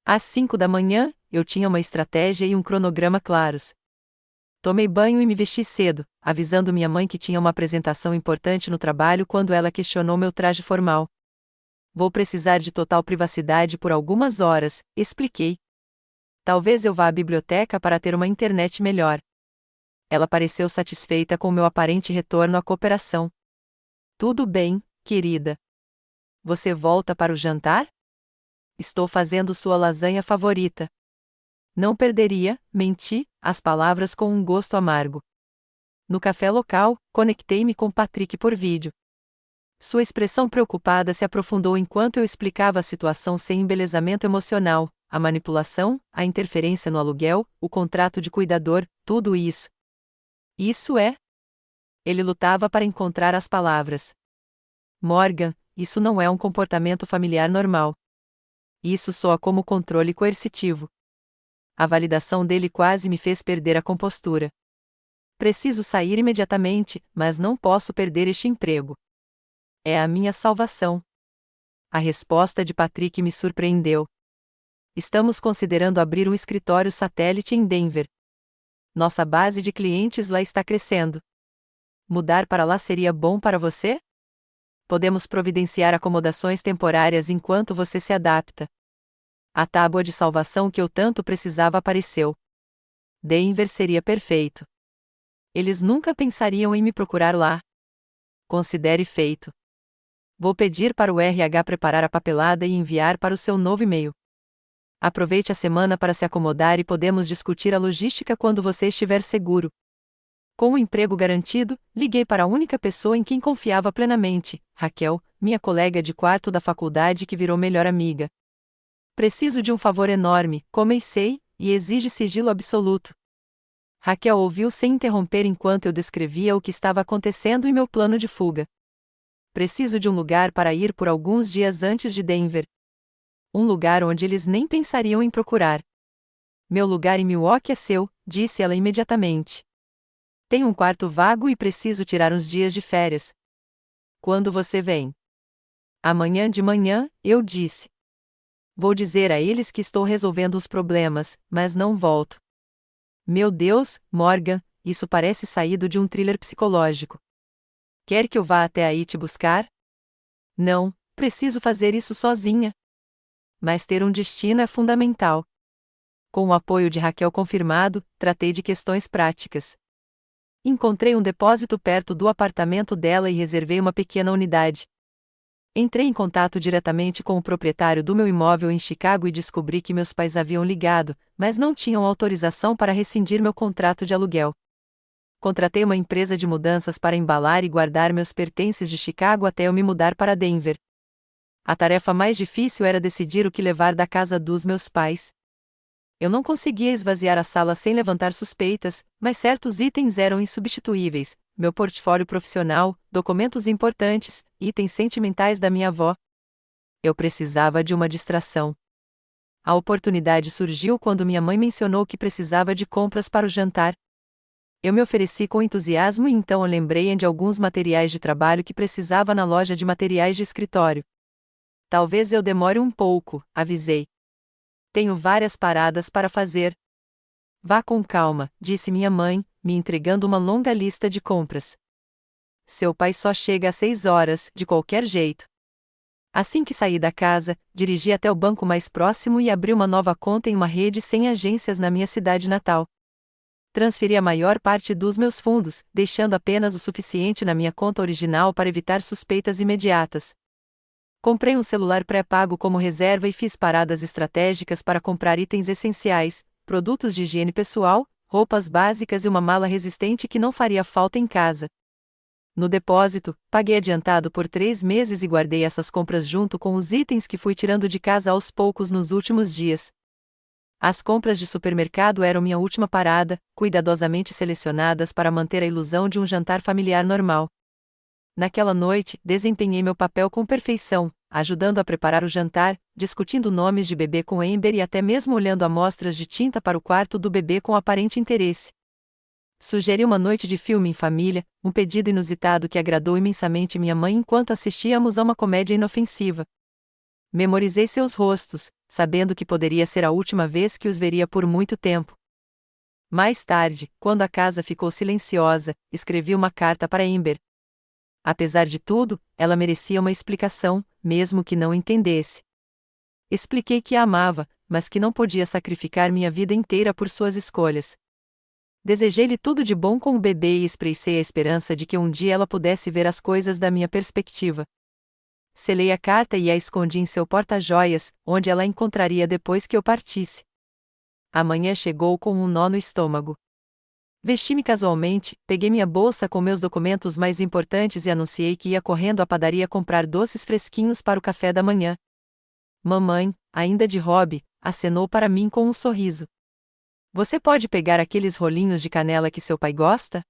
Às 5 da manhã, eu tinha uma estratégia e um cronograma claros. Tomei banho e me vesti cedo, avisando minha mãe que tinha uma apresentação importante no trabalho quando ela questionou meu traje formal. Vou precisar de total privacidade por algumas horas, expliquei. Talvez eu vá à biblioteca para ter uma internet melhor. Ela pareceu satisfeita com meu aparente retorno à cooperação. Tudo bem, querida. Você volta para o jantar? Estou fazendo sua lasanha favorita. Não perderia, menti, as palavras com um gosto amargo. No café local, conectei-me com Patrick por vídeo. Sua expressão preocupada se aprofundou enquanto eu explicava a situação sem embelezamento emocional, a manipulação, a interferência no aluguel, o contrato de cuidador, tudo isso. Isso é? Ele lutava para encontrar as palavras. Morgan, isso não é um comportamento familiar normal. Isso soa como controle coercitivo. A validação dele quase me fez perder a compostura. Preciso sair imediatamente, mas não posso perder este emprego. É a minha salvação. A resposta de Patrick me surpreendeu. Estamos considerando abrir um escritório satélite em Denver. Nossa base de clientes lá está crescendo. Mudar para lá seria bom para você? Podemos providenciar acomodações temporárias enquanto você se adapta. A tábua de salvação que eu tanto precisava apareceu. Denver seria perfeito. Eles nunca pensariam em me procurar lá. Considere feito. Vou pedir para o RH preparar a papelada e enviar para o seu novo e-mail. Aproveite a semana para se acomodar e podemos discutir a logística quando você estiver seguro. Com o emprego garantido, liguei para a única pessoa em quem confiava plenamente, Raquel, minha colega de quarto da faculdade que virou melhor amiga. Preciso de um favor enorme, comecei, e exige sigilo absoluto. Raquel ouviu sem interromper enquanto eu descrevia o que estava acontecendo e meu plano de fuga. Preciso de um lugar para ir por alguns dias antes de Denver. Um lugar onde eles nem pensariam em procurar. Meu lugar em Milwaukee é seu, disse ela imediatamente. Tenho um quarto vago e preciso tirar uns dias de férias. Quando você vem? Amanhã de manhã, eu disse. Vou dizer a eles que estou resolvendo os problemas, mas não volto. Meu Deus, Morgan, isso parece saído de um thriller psicológico. Quer que eu vá até aí te buscar? Não, preciso fazer isso sozinha. Mas ter um destino é fundamental. Com o apoio de Raquel confirmado, tratei de questões práticas. Encontrei um depósito perto do apartamento dela e reservei uma pequena unidade. Entrei em contato diretamente com o proprietário do meu imóvel em Chicago e descobri que meus pais haviam ligado, mas não tinham autorização para rescindir meu contrato de aluguel. Contratei uma empresa de mudanças para embalar e guardar meus pertences de Chicago até eu me mudar para Denver. A tarefa mais difícil era decidir o que levar da casa dos meus pais. Eu não conseguia esvaziar a sala sem levantar suspeitas, mas certos itens eram insubstituíveis: meu portfólio profissional, documentos importantes, itens sentimentais da minha avó. Eu precisava de uma distração. A oportunidade surgiu quando minha mãe mencionou que precisava de compras para o jantar. Eu me ofereci com entusiasmo e então eu lembrei de alguns materiais de trabalho que precisava na loja de materiais de escritório. Talvez eu demore um pouco, avisei. Tenho várias paradas para fazer. Vá com calma, disse minha mãe, me entregando uma longa lista de compras. Seu pai só chega às 6 horas, de qualquer jeito. Assim que saí da casa, dirigi até o banco mais próximo e abri uma nova conta em uma rede sem agências na minha cidade natal. Transferi a maior parte dos meus fundos, deixando apenas o suficiente na minha conta original para evitar suspeitas imediatas. Comprei um celular pré-pago como reserva e fiz paradas estratégicas para comprar itens essenciais, produtos de higiene pessoal, roupas básicas e uma mala resistente que não faria falta em casa. No depósito, paguei adiantado por 3 meses e guardei essas compras junto com os itens que fui tirando de casa aos poucos nos últimos dias. As compras de supermercado eram minha última parada, cuidadosamente selecionadas para manter a ilusão de um jantar familiar normal. Naquela noite, desempenhei meu papel com perfeição, ajudando a preparar o jantar, discutindo nomes de bebê com Amber e até mesmo olhando amostras de tinta para o quarto do bebê com aparente interesse. Sugeri uma noite de filme em família, um pedido inusitado que agradou imensamente minha mãe enquanto assistíamos a uma comédia inofensiva. Memorizei seus rostos, sabendo que poderia ser a última vez que os veria por muito tempo. Mais tarde, quando a casa ficou silenciosa, escrevi uma carta para Amber. Apesar de tudo, ela merecia uma explicação, mesmo que não entendesse. Expliquei que a amava, mas que não podia sacrificar minha vida inteira por suas escolhas. Desejei-lhe tudo de bom com o bebê e expressei a esperança de que um dia ela pudesse ver as coisas da minha perspectiva. Selei a carta e a escondi em seu porta-joias, onde ela a encontraria depois que eu partisse. A manhã chegou com um nó no estômago. Vesti-me casualmente, peguei minha bolsa com meus documentos mais importantes e anunciei que ia correndo à padaria comprar doces fresquinhos para o café da manhã. Mamãe, ainda de hobby, acenou para mim com um sorriso. Você pode pegar aqueles rolinhos de canela que seu pai gosta?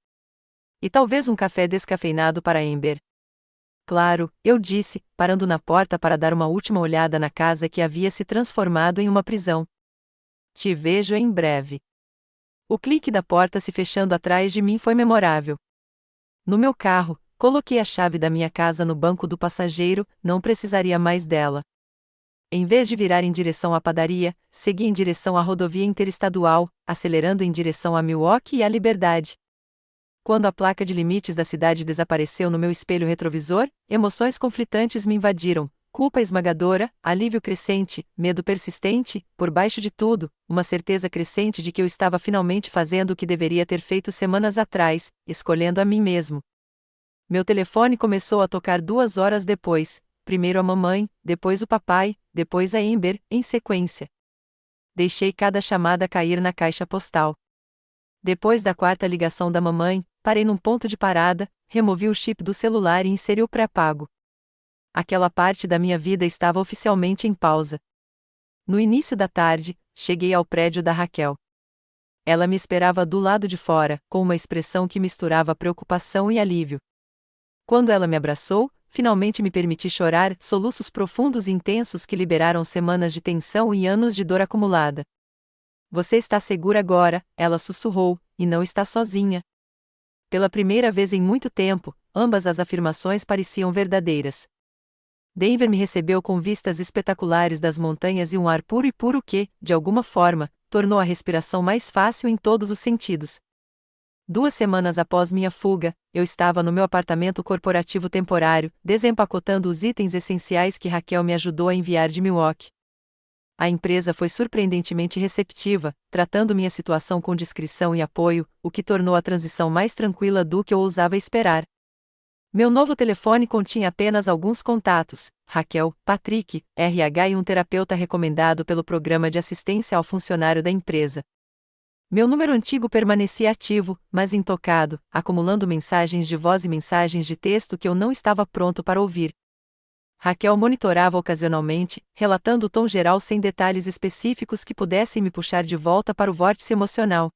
E talvez um café descafeinado para Amber. Claro, eu disse, parando na porta para dar uma última olhada na casa que havia se transformado em uma prisão. Te vejo em breve. O clique da porta se fechando atrás de mim foi memorável. No meu carro, coloquei a chave da minha casa no banco do passageiro, não precisaria mais dela. Em vez de virar em direção à padaria, segui em direção à rodovia interestadual, acelerando em direção a Milwaukee e à Liberdade. Quando a placa de limites da cidade desapareceu no meu espelho retrovisor, emoções conflitantes me invadiram. Culpa esmagadora, alívio crescente, medo persistente, por baixo de tudo, uma certeza crescente de que eu estava finalmente fazendo o que deveria ter feito semanas atrás, escolhendo a mim mesmo. Meu telefone começou a tocar 2 horas depois, primeiro a mamãe, depois o papai, depois a Amber, em sequência. Deixei cada chamada cair na caixa postal. Depois da quarta ligação da mamãe, parei num ponto de parada, removi o chip do celular e inseri o pré-pago. Aquela parte da minha vida estava oficialmente em pausa. No início da tarde, cheguei ao prédio da Raquel. Ela me esperava do lado de fora, com uma expressão que misturava preocupação e alívio. Quando ela me abraçou, finalmente me permiti chorar, soluços profundos e intensos que liberaram semanas de tensão e anos de dor acumulada. Você está segura agora, ela sussurrou, e não está sozinha. Pela primeira vez em muito tempo, ambas as afirmações pareciam verdadeiras. Denver me recebeu com vistas espetaculares das montanhas e um ar puro e puro que, de alguma forma, tornou a respiração mais fácil em todos os sentidos. 2 semanas após minha fuga, eu estava no meu apartamento corporativo temporário, desempacotando os itens essenciais que Raquel me ajudou a enviar de Milwaukee. A empresa foi surpreendentemente receptiva, tratando minha situação com discrição e apoio, o que tornou a transição mais tranquila do que eu ousava esperar. Meu novo telefone continha apenas alguns contatos: Raquel, Patrick, RH e um terapeuta recomendado pelo programa de assistência ao funcionário da empresa. Meu número antigo permanecia ativo, mas intocado, acumulando mensagens de voz e mensagens de texto que eu não estava pronto para ouvir. Raquel monitorava ocasionalmente, relatando o tom geral sem detalhes específicos que pudessem me puxar de volta para o vórtice emocional.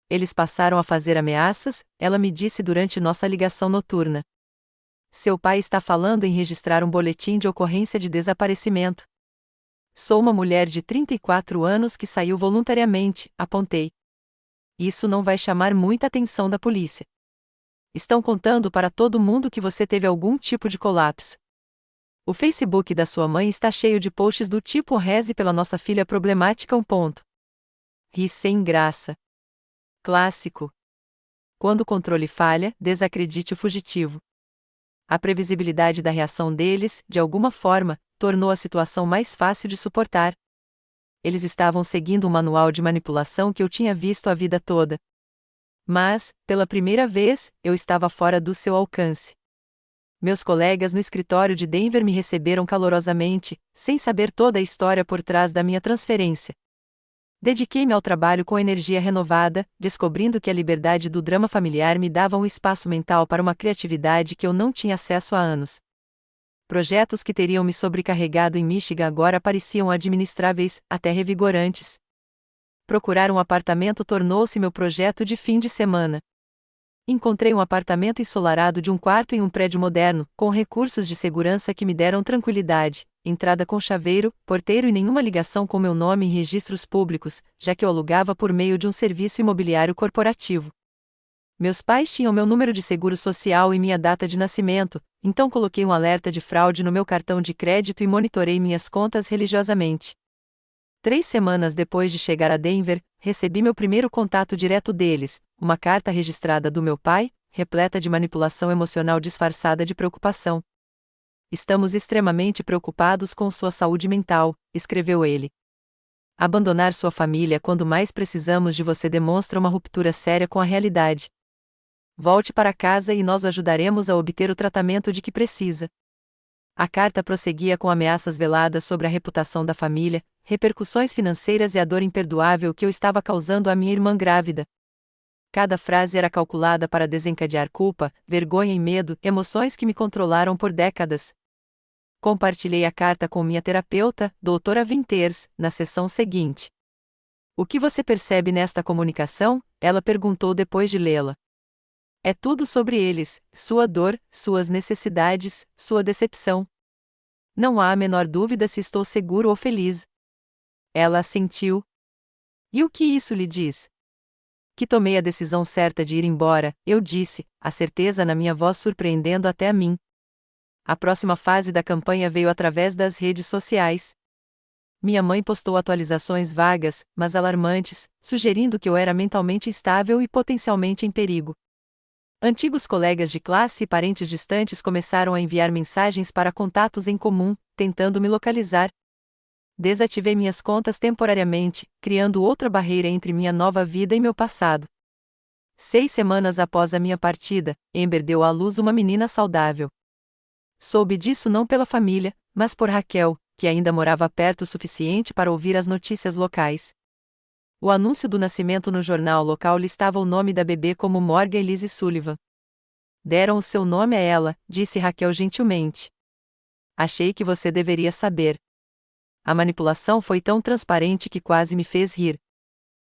Eles passaram a fazer ameaças, ela me disse durante nossa ligação noturna. Seu pai está falando em registrar um boletim de ocorrência de desaparecimento. Sou uma mulher de 34 anos que saiu voluntariamente, apontei. Isso não vai chamar muita atenção da polícia. Estão contando para todo mundo que você teve algum tipo de colapso. O Facebook da sua mãe está cheio de posts do tipo reze pela nossa filha problemática. Ri sem graça. Clássico. Quando o controle falha, desacredite o fugitivo. A previsibilidade da reação deles, de alguma forma, tornou a situação mais fácil de suportar. Eles estavam seguindo um manual de manipulação que eu tinha visto a vida toda. Mas, pela primeira vez, eu estava fora do seu alcance. Meus colegas no escritório de Denver me receberam calorosamente, sem saber toda a história por trás da minha transferência. Dediquei-me ao trabalho com energia renovada, descobrindo que a liberdade do drama familiar me dava um espaço mental para uma criatividade que eu não tinha acesso há anos. Projetos que teriam me sobrecarregado em Michigan agora pareciam administráveis, até revigorantes. Procurar um apartamento tornou-se meu projeto de fim de semana. Encontrei um apartamento ensolarado de um quarto em um prédio moderno, com recursos de segurança que me deram tranquilidade, entrada com chaveiro, porteiro e nenhuma ligação com meu nome em registros públicos, já que eu alugava por meio de um serviço imobiliário corporativo. Meus pais tinham meu número de seguro social e minha data de nascimento, então coloquei um alerta de fraude no meu cartão de crédito e monitorei minhas contas religiosamente. 3 semanas depois de chegar a Denver, recebi meu primeiro contato direto deles, uma carta registrada do meu pai, repleta de manipulação emocional disfarçada de preocupação. Estamos extremamente preocupados com sua saúde mental, escreveu ele. Abandonar sua família quando mais precisamos de você demonstra uma ruptura séria com a realidade. Volte para casa e nós o ajudaremos a obter o tratamento de que precisa. A carta prosseguia com ameaças veladas sobre a reputação da família, repercussões financeiras e a dor imperdoável que eu estava causando à minha irmã grávida. Cada frase era calculada para desencadear culpa, vergonha e medo, emoções que me controlaram por décadas. Compartilhei a carta com minha terapeuta, doutora Winters, na sessão seguinte. O que você percebe nesta comunicação? Ela perguntou depois de lê-la. É tudo sobre eles, sua dor, suas necessidades, sua decepção. Não há a menor dúvida se estou seguro ou feliz. Ela assentiu. E o que isso lhe diz? Que tomei a decisão certa de ir embora, eu disse, a certeza na minha voz surpreendendo até a mim. A próxima fase da campanha veio através das redes sociais. Minha mãe postou atualizações vagas, mas alarmantes, sugerindo que eu era mentalmente instável e potencialmente em perigo. Antigos colegas de classe e parentes distantes começaram a enviar mensagens para contatos em comum, tentando me localizar. Desativei minhas contas temporariamente, criando outra barreira entre minha nova vida e meu passado. 6 semanas após a minha partida, Amber deu à luz uma menina saudável. Soube disso não pela família, mas por Raquel, que ainda morava perto o suficiente para ouvir as notícias locais. O anúncio do nascimento no jornal local listava o nome da bebê como Morgan Elise Sullivan. Deram o seu nome a ela, disse Raquel gentilmente. Achei que você deveria saber. A manipulação foi tão transparente que quase me fez rir.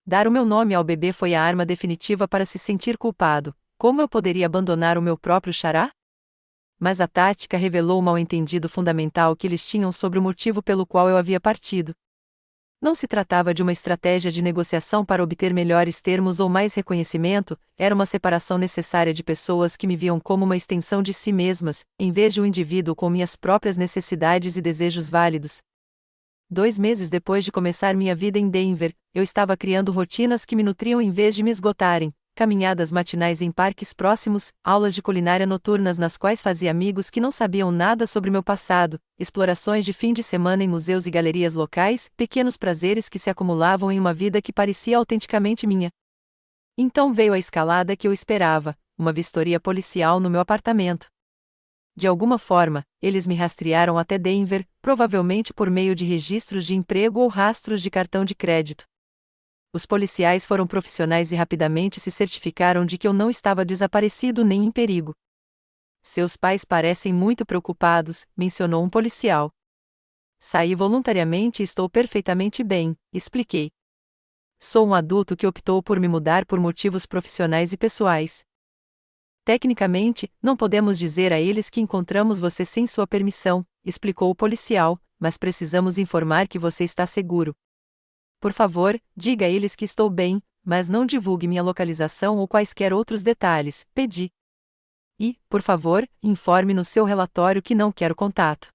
Dar o meu nome ao bebê foi a arma definitiva para se sentir culpado. Como eu poderia abandonar o meu próprio xará? Mas a tática revelou o mal-entendido fundamental que eles tinham sobre o motivo pelo qual eu havia partido. Não se tratava de uma estratégia de negociação para obter melhores termos ou mais reconhecimento, era uma separação necessária de pessoas que me viam como uma extensão de si mesmas, em vez de um indivíduo com minhas próprias necessidades e desejos válidos. 2 meses depois de começar minha vida em Denver, eu estava criando rotinas que me nutriam em vez de me esgotarem. Caminhadas matinais em parques próximos, aulas de culinária noturnas nas quais fazia amigos que não sabiam nada sobre meu passado, explorações de fim de semana em museus e galerias locais, pequenos prazeres que se acumulavam em uma vida que parecia autenticamente minha. Então veio a escalada que eu esperava, uma vistoria policial no meu apartamento. De alguma forma, eles me rastrearam até Denver, provavelmente por meio de registros de emprego ou rastros de cartão de crédito. Os policiais foram profissionais e rapidamente se certificaram de que eu não estava desaparecido nem em perigo. Seus pais parecem muito preocupados, mencionou um policial. Saí voluntariamente e estou perfeitamente bem, expliquei. Sou um adulto que optou por me mudar por motivos profissionais e pessoais. Tecnicamente, não podemos dizer a eles que encontramos você sem sua permissão, explicou o policial, mas precisamos informar que você está seguro. Por favor, diga a eles que estou bem, mas não divulgue minha localização ou quaisquer outros detalhes, pedi. E, por favor, informe no seu relatório que não quero contato.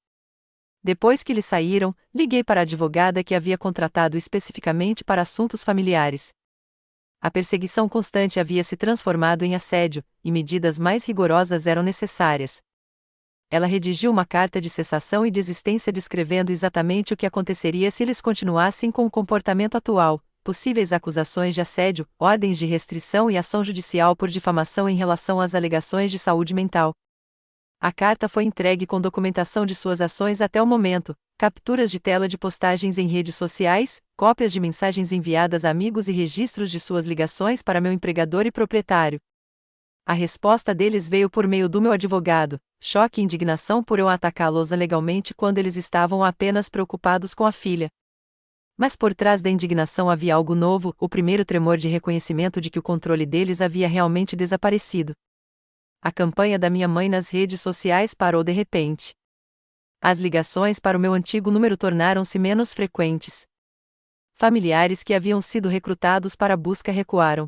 Depois que eles saíram, liguei para a advogada que havia contratado especificamente para assuntos familiares. A perseguição constante havia se transformado em assédio, e medidas mais rigorosas eram necessárias. Ela redigiu uma carta de cessação e desistência descrevendo exatamente o que aconteceria se eles continuassem com o comportamento atual, possíveis acusações de assédio, ordens de restrição e ação judicial por difamação em relação às alegações de saúde mental. A carta foi entregue com documentação de suas ações até o momento, capturas de tela de postagens em redes sociais, cópias de mensagens enviadas a amigos e registros de suas ligações para meu empregador e proprietário. A resposta deles veio por meio do meu advogado, choque e indignação por eu atacá-los legalmente quando eles estavam apenas preocupados com a filha. Mas por trás da indignação havia algo novo, o primeiro tremor de reconhecimento de que o controle deles havia realmente desaparecido. A campanha da minha mãe nas redes sociais parou de repente. As ligações para o meu antigo número tornaram-se menos frequentes. Familiares que haviam sido recrutados para a busca recuaram.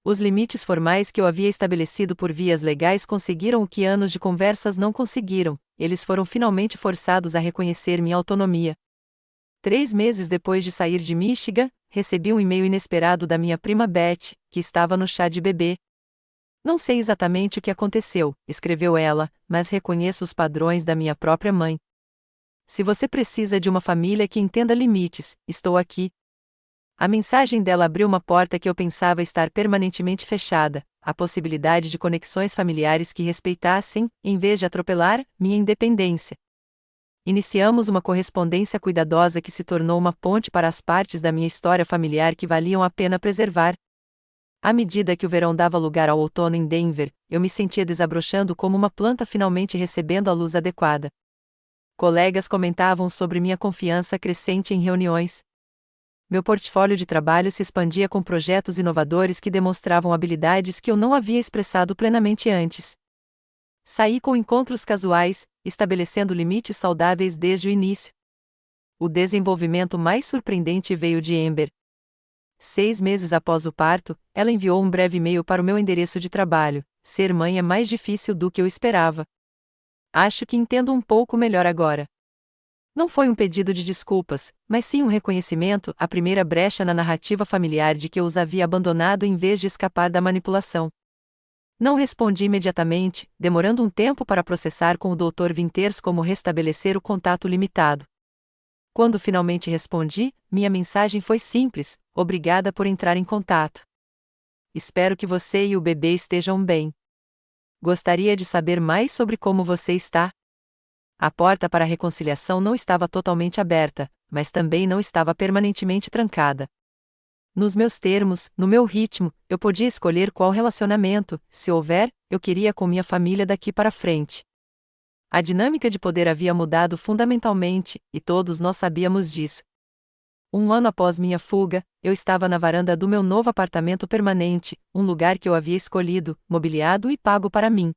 Os limites formais que eu havia estabelecido por vias legais conseguiram o que anos de conversas não conseguiram, eles foram finalmente forçados a reconhecer minha autonomia. 3 meses depois de sair de Michigan, recebi um e-mail inesperado da minha prima Beth, que estava no chá de bebê. Não sei exatamente o que aconteceu, escreveu ela, mas reconheço os padrões da minha própria mãe. Se você precisa de uma família que entenda limites, estou aqui. A mensagem dela abriu uma porta que eu pensava estar permanentemente fechada, a possibilidade de conexões familiares que respeitassem, em vez de atropelar, minha independência. Iniciamos uma correspondência cuidadosa que se tornou uma ponte para as partes da minha história familiar que valiam a pena preservar. À medida que o verão dava lugar ao outono em Denver, eu me sentia desabrochando como uma planta finalmente recebendo a luz adequada. Colegas comentavam sobre minha confiança crescente em reuniões. Meu portfólio de trabalho se expandia com projetos inovadores que demonstravam habilidades que eu não havia expressado plenamente antes. Saí com encontros casuais, estabelecendo limites saudáveis desde o início. O desenvolvimento mais surpreendente veio de Amber. 6 meses após o parto, ela enviou um breve e-mail para o meu endereço de trabalho: ser mãe é mais difícil do que eu esperava. Acho que entendo um pouco melhor agora. Não foi um pedido de desculpas, mas sim um reconhecimento, a primeira brecha na narrativa familiar de que eu os havia abandonado em vez de escapar da manipulação. Não respondi imediatamente, demorando um tempo para processar com o Dr. Winters como restabelecer o contato limitado. Quando finalmente respondi, minha mensagem foi simples: obrigada por entrar em contato. Espero que você e o bebê estejam bem. Gostaria de saber mais sobre como você está. A porta para a reconciliação não estava totalmente aberta, mas também não estava permanentemente trancada. Nos meus termos, no meu ritmo, eu podia escolher qual relacionamento, se houver, eu queria com minha família daqui para frente. A dinâmica de poder havia mudado fundamentalmente, e todos nós sabíamos disso. Um ano após minha fuga, eu estava na varanda do meu novo apartamento permanente, um lugar que eu havia escolhido, mobiliado e pago para mim.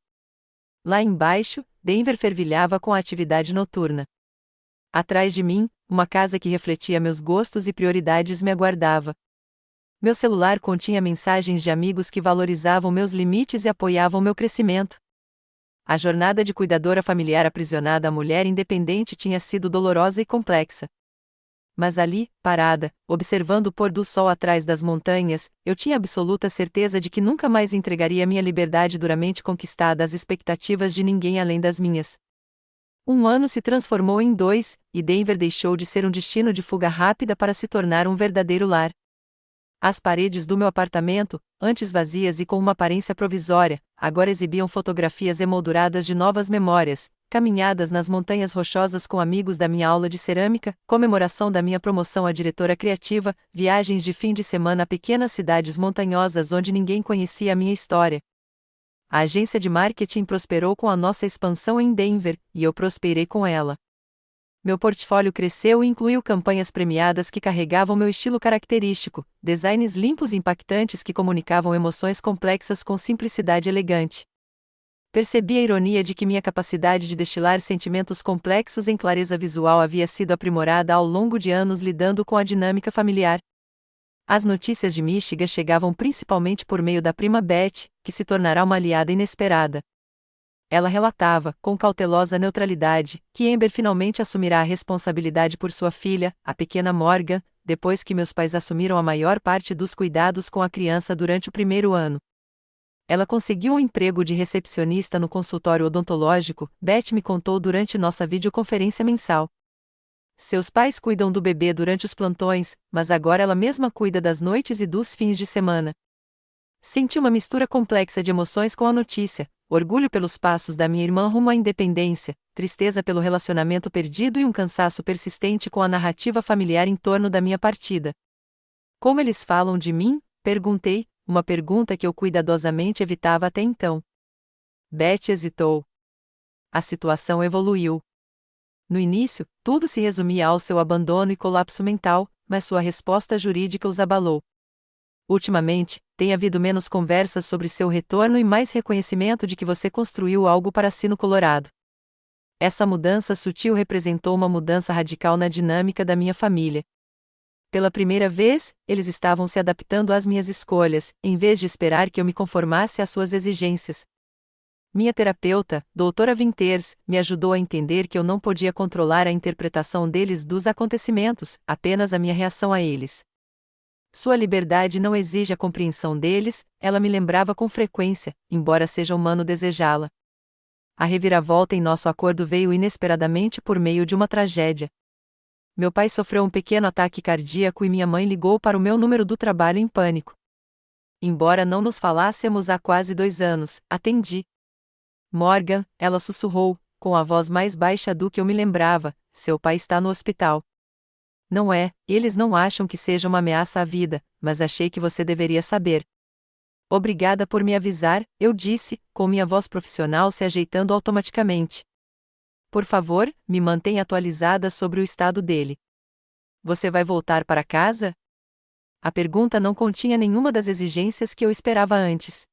Lá embaixo, Denver fervilhava com a atividade noturna. Atrás de mim, uma casa que refletia meus gostos e prioridades me aguardava. Meu celular continha mensagens de amigos que valorizavam meus limites e apoiavam meu crescimento. A jornada de cuidadora familiar aprisionada à mulher independente tinha sido dolorosa e complexa. Mas ali, parada, observando o pôr do sol atrás das montanhas, eu tinha absoluta certeza de que nunca mais entregaria minha liberdade duramente conquistada às expectativas de ninguém além das minhas. Um ano se transformou em 2, e Denver deixou de ser um destino de fuga rápida para se tornar um verdadeiro lar. As paredes do meu apartamento, antes vazias e com uma aparência provisória, agora exibiam fotografias emolduradas de novas memórias, caminhadas nas montanhas rochosas com amigos da minha aula de cerâmica, comemoração da minha promoção a diretora criativa, viagens de fim de semana a pequenas cidades montanhosas onde ninguém conhecia a minha história. A agência de marketing prosperou com a nossa expansão em Denver, e eu prosperei com ela. Meu portfólio cresceu e incluiu campanhas premiadas que carregavam meu estilo característico, designs limpos e impactantes que comunicavam emoções complexas com simplicidade elegante. Percebi a ironia de que minha capacidade de destilar sentimentos complexos em clareza visual havia sido aprimorada ao longo de anos lidando com a dinâmica familiar. As notícias de Michigan chegavam principalmente por meio da prima Beth, que se tornará uma aliada inesperada. Ela relatava, com cautelosa neutralidade, que Amber finalmente assumirá a responsabilidade por sua filha, a pequena Morgan, depois que meus pais assumiram a maior parte dos cuidados com a criança durante o primeiro ano. Ela conseguiu um emprego de recepcionista no consultório odontológico, Beth me contou durante nossa videoconferência mensal. Seus pais cuidam do bebê durante os plantões, mas agora ela mesma cuida das noites e dos fins de semana. Senti uma mistura complexa de emoções com a notícia: orgulho pelos passos da minha irmã rumo à independência, tristeza pelo relacionamento perdido e um cansaço persistente com a narrativa familiar em torno da minha partida. Como eles falam de mim? Perguntei, uma pergunta que eu cuidadosamente evitava até então. Beth hesitou. A situação evoluiu. No início, tudo se resumia ao seu abandono e colapso mental, mas sua resposta jurídica os abalou. Ultimamente, tem havido menos conversas sobre seu retorno e mais reconhecimento de que você construiu algo para si no Colorado. Essa mudança sutil representou uma mudança radical na dinâmica da minha família. Pela primeira vez, eles estavam se adaptando às minhas escolhas, em vez de esperar que eu me conformasse às suas exigências. Minha terapeuta, Doutora Winters, me ajudou a entender que eu não podia controlar a interpretação deles dos acontecimentos, apenas a minha reação a eles. Sua liberdade não exige a compreensão deles, ela me lembrava com frequência, embora seja humano desejá-la. A reviravolta em nosso acordo veio inesperadamente por meio de uma tragédia. Meu pai sofreu um pequeno ataque cardíaco e minha mãe ligou para o meu número do trabalho em pânico. Embora não nos falássemos há quase 2 anos, atendi. Morgan, ela sussurrou, com a voz mais baixa do que eu me lembrava, seu pai está no hospital. Não é, eles não acham que seja uma ameaça à vida, mas achei que você deveria saber. Obrigada por me avisar, eu disse, com minha voz profissional se ajeitando automaticamente. Por favor, me mantenha atualizada sobre o estado dele. Você vai voltar para casa? A pergunta não continha nenhuma das exigências que eu esperava antes.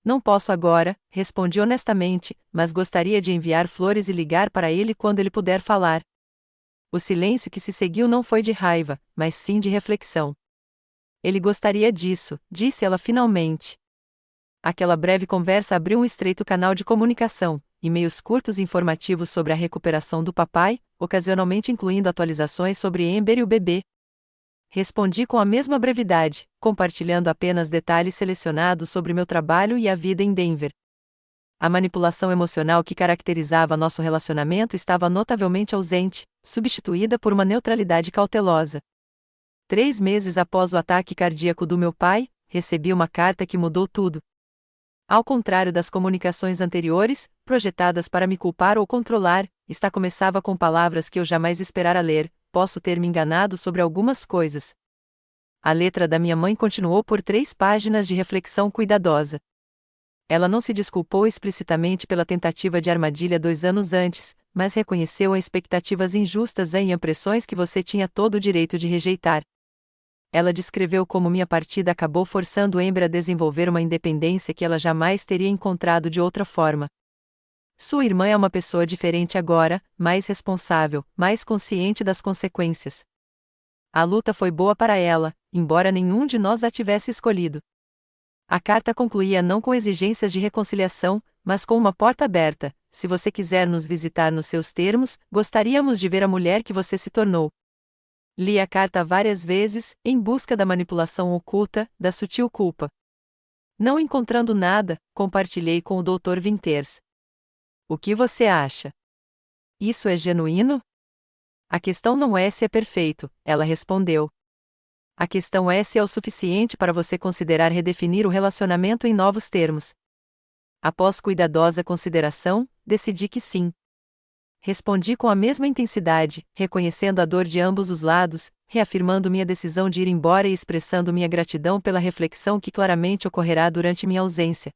Não posso agora, respondi honestamente, mas gostaria de enviar flores e ligar para ele quando ele puder falar. O silêncio que se seguiu não foi de raiva, mas sim de reflexão. Ele gostaria disso, disse ela finalmente. Aquela breve conversa abriu um estreito canal de comunicação, e-mails curtos e informativos sobre a recuperação do papai, ocasionalmente incluindo atualizações sobre Amber e o bebê. Respondi com a mesma brevidade, compartilhando apenas detalhes selecionados sobre meu trabalho e a vida em Denver. A manipulação emocional que caracterizava nosso relacionamento estava notavelmente ausente, substituída por uma neutralidade cautelosa. 3 meses após o ataque cardíaco do meu pai, recebi uma carta que mudou tudo. Ao contrário das comunicações anteriores, projetadas para me culpar ou controlar, esta começava com palavras que eu jamais esperara ler: posso ter me enganado sobre algumas coisas. A letra da minha mãe continuou por 3 páginas de reflexão cuidadosa. Ela não se desculpou explicitamente pela tentativa de armadilha 2 anos antes, mas reconheceu as expectativas injustas e impressões que você tinha todo o direito de rejeitar. Ela descreveu como minha partida acabou forçando Amber a desenvolver uma independência que ela jamais teria encontrado de outra forma. Sua irmã é uma pessoa diferente agora, mais responsável, mais consciente das consequências. A luta foi boa para ela, embora nenhum de nós a tivesse escolhido. A carta concluía não com exigências de reconciliação, mas com uma porta aberta: se você quiser nos visitar nos seus termos, gostaríamos de ver a mulher que você se tornou. Li a carta várias vezes, em busca da manipulação oculta, da sutil culpa. Não encontrando nada, compartilhei com o Dr. Winters. O que você acha? Isso é genuíno? A questão não é se é perfeito, ela respondeu. A questão é se é o suficiente para você considerar redefinir o relacionamento em novos termos. Após cuidadosa consideração, decidi que sim. Respondi com a mesma intensidade, reconhecendo a dor de ambos os lados, reafirmando minha decisão de ir embora e expressando minha gratidão pela reflexão que claramente ocorrerá durante minha ausência.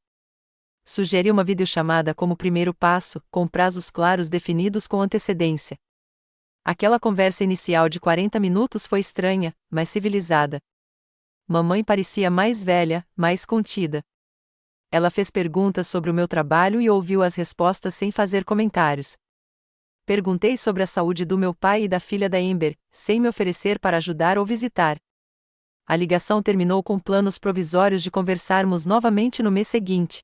Sugeri uma videochamada como primeiro passo, com prazos claros definidos com antecedência. Aquela conversa inicial de 40 minutos foi estranha, mas civilizada. Mamãe parecia mais velha, mais contida. Ela fez perguntas sobre o meu trabalho e ouviu as respostas sem fazer comentários. Perguntei sobre a saúde do meu pai e da filha da Amber, sem me oferecer para ajudar ou visitar. A ligação terminou com planos provisórios de conversarmos novamente no mês seguinte.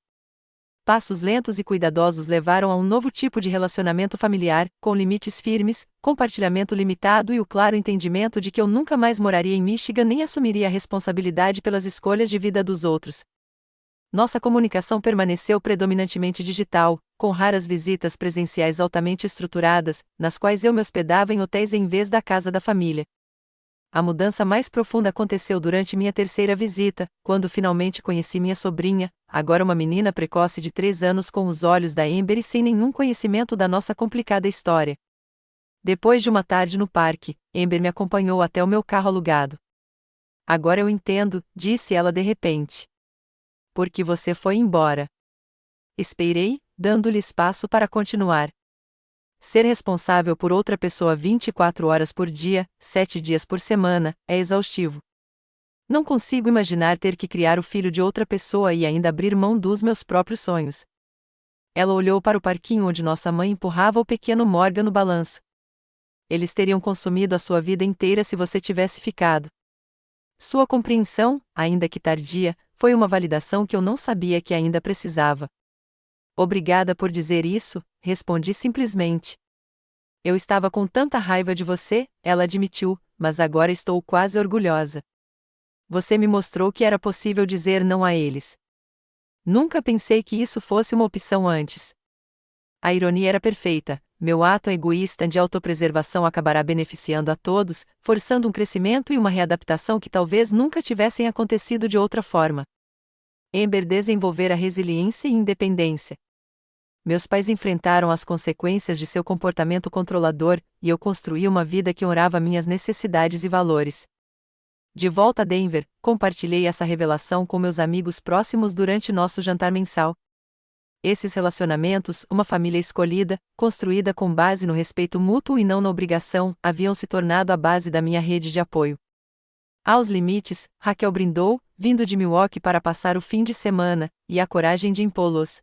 Passos lentos e cuidadosos levaram a um novo tipo de relacionamento familiar, com limites firmes, compartilhamento limitado e o claro entendimento de que eu nunca mais moraria em Michigan nem assumiria a responsabilidade pelas escolhas de vida dos outros. Nossa comunicação permaneceu predominantemente digital, com raras visitas presenciais altamente estruturadas, nas quais eu me hospedava em hotéis em vez da casa da família. A mudança mais profunda aconteceu durante minha 3ª visita, quando finalmente conheci minha sobrinha, agora uma menina precoce de 3 anos com os olhos da Amber e sem nenhum conhecimento da nossa complicada história. Depois de uma tarde no parque, Amber me acompanhou até o meu carro alugado. Agora eu entendo, disse ela de repente. Por que você foi embora? Esperei, dando-lhe espaço para continuar. Ser responsável por outra pessoa 24 horas por dia, 7 dias por semana, é exaustivo. Não consigo imaginar ter que criar o filho de outra pessoa e ainda abrir mão dos meus próprios sonhos. Ela olhou para o parquinho onde nossa mãe empurrava o pequeno Morgan no balanço. Eles teriam consumido a sua vida inteira se você tivesse ficado. Sua compreensão, ainda que tardia, foi uma validação que eu não sabia que ainda precisava. Obrigada por dizer isso, respondi simplesmente. Eu estava com tanta raiva de você, ela admitiu, mas agora estou quase orgulhosa. Você me mostrou que era possível dizer não a eles. Nunca pensei que isso fosse uma opção antes. A ironia era perfeita. meu ato egoísta de autopreservação acabará beneficiando a todos, forçando um crescimento e uma readaptação que talvez nunca tivessem acontecido de outra forma. Amber desenvolver a resiliência e independência. Meus pais enfrentaram as consequências de seu comportamento controlador, e eu construí uma vida que honrava minhas necessidades e valores. De volta a Denver, compartilhei essa revelação com meus amigos próximos durante nosso jantar mensal. Esses relacionamentos, uma família escolhida, construída com base no respeito mútuo e não na obrigação, haviam se tornado a base da minha rede de apoio. Aos limites, Raquel brindou, vindo de Milwaukee para passar o fim de semana, e a coragem de impô-los.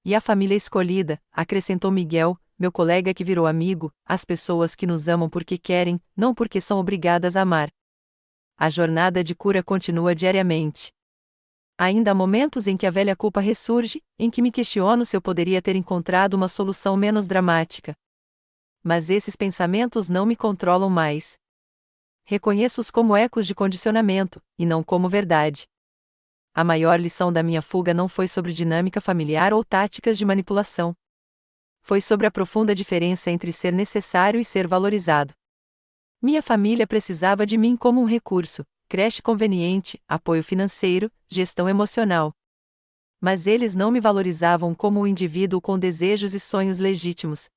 E a família escolhida, acrescentou Miguel, meu colega que virou amigo, as pessoas que nos amam porque querem, não porque são obrigadas a amar. A jornada de cura continua diariamente. Ainda há momentos em que a velha culpa ressurge, em que me questiono se eu poderia ter encontrado uma solução menos dramática. Mas esses pensamentos não me controlam mais. Reconheço-os como ecos de condicionamento, e não como verdade. A maior lição da minha fuga não foi sobre dinâmica familiar ou táticas de manipulação. Foi sobre a profunda diferença entre ser necessário e ser valorizado. Minha família precisava de mim como um recurso, creche conveniente, apoio financeiro, gestão emocional. Mas eles não me valorizavam como um indivíduo com desejos e sonhos legítimos.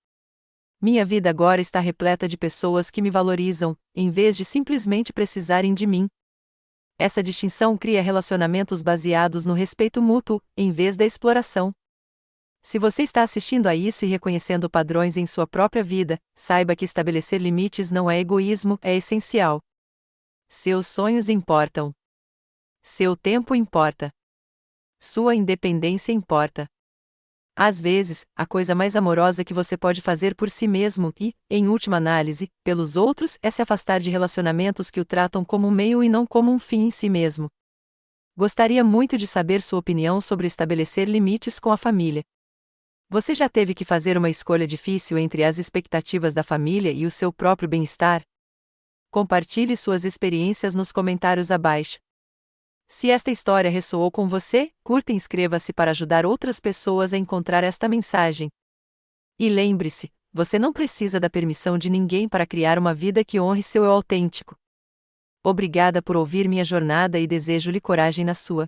Minha vida agora está repleta de pessoas que me valorizam, em vez de simplesmente precisarem de mim. Essa distinção cria relacionamentos baseados no respeito mútuo, em vez da exploração. Se você está assistindo a isso e reconhecendo padrões em sua própria vida, saiba que estabelecer limites não é egoísmo, é essencial. Seus sonhos importam. Seu tempo importa. Sua independência importa. Às vezes, a coisa mais amorosa que você pode fazer por si mesmo e, em última análise, pelos outros é se afastar de relacionamentos que o tratam como um meio e não como um fim em si mesmo. Gostaria muito de saber sua opinião sobre estabelecer limites com a família. Você já teve que fazer uma escolha difícil entre as expectativas da família e o seu próprio bem-estar? Compartilhe suas experiências nos comentários abaixo. Se esta história ressoou com você, curta e inscreva-se para ajudar outras pessoas a encontrar esta mensagem. E lembre-se, você não precisa da permissão de ninguém para criar uma vida que honre seu eu autêntico. Obrigada por ouvir minha jornada e desejo-lhe coragem na sua.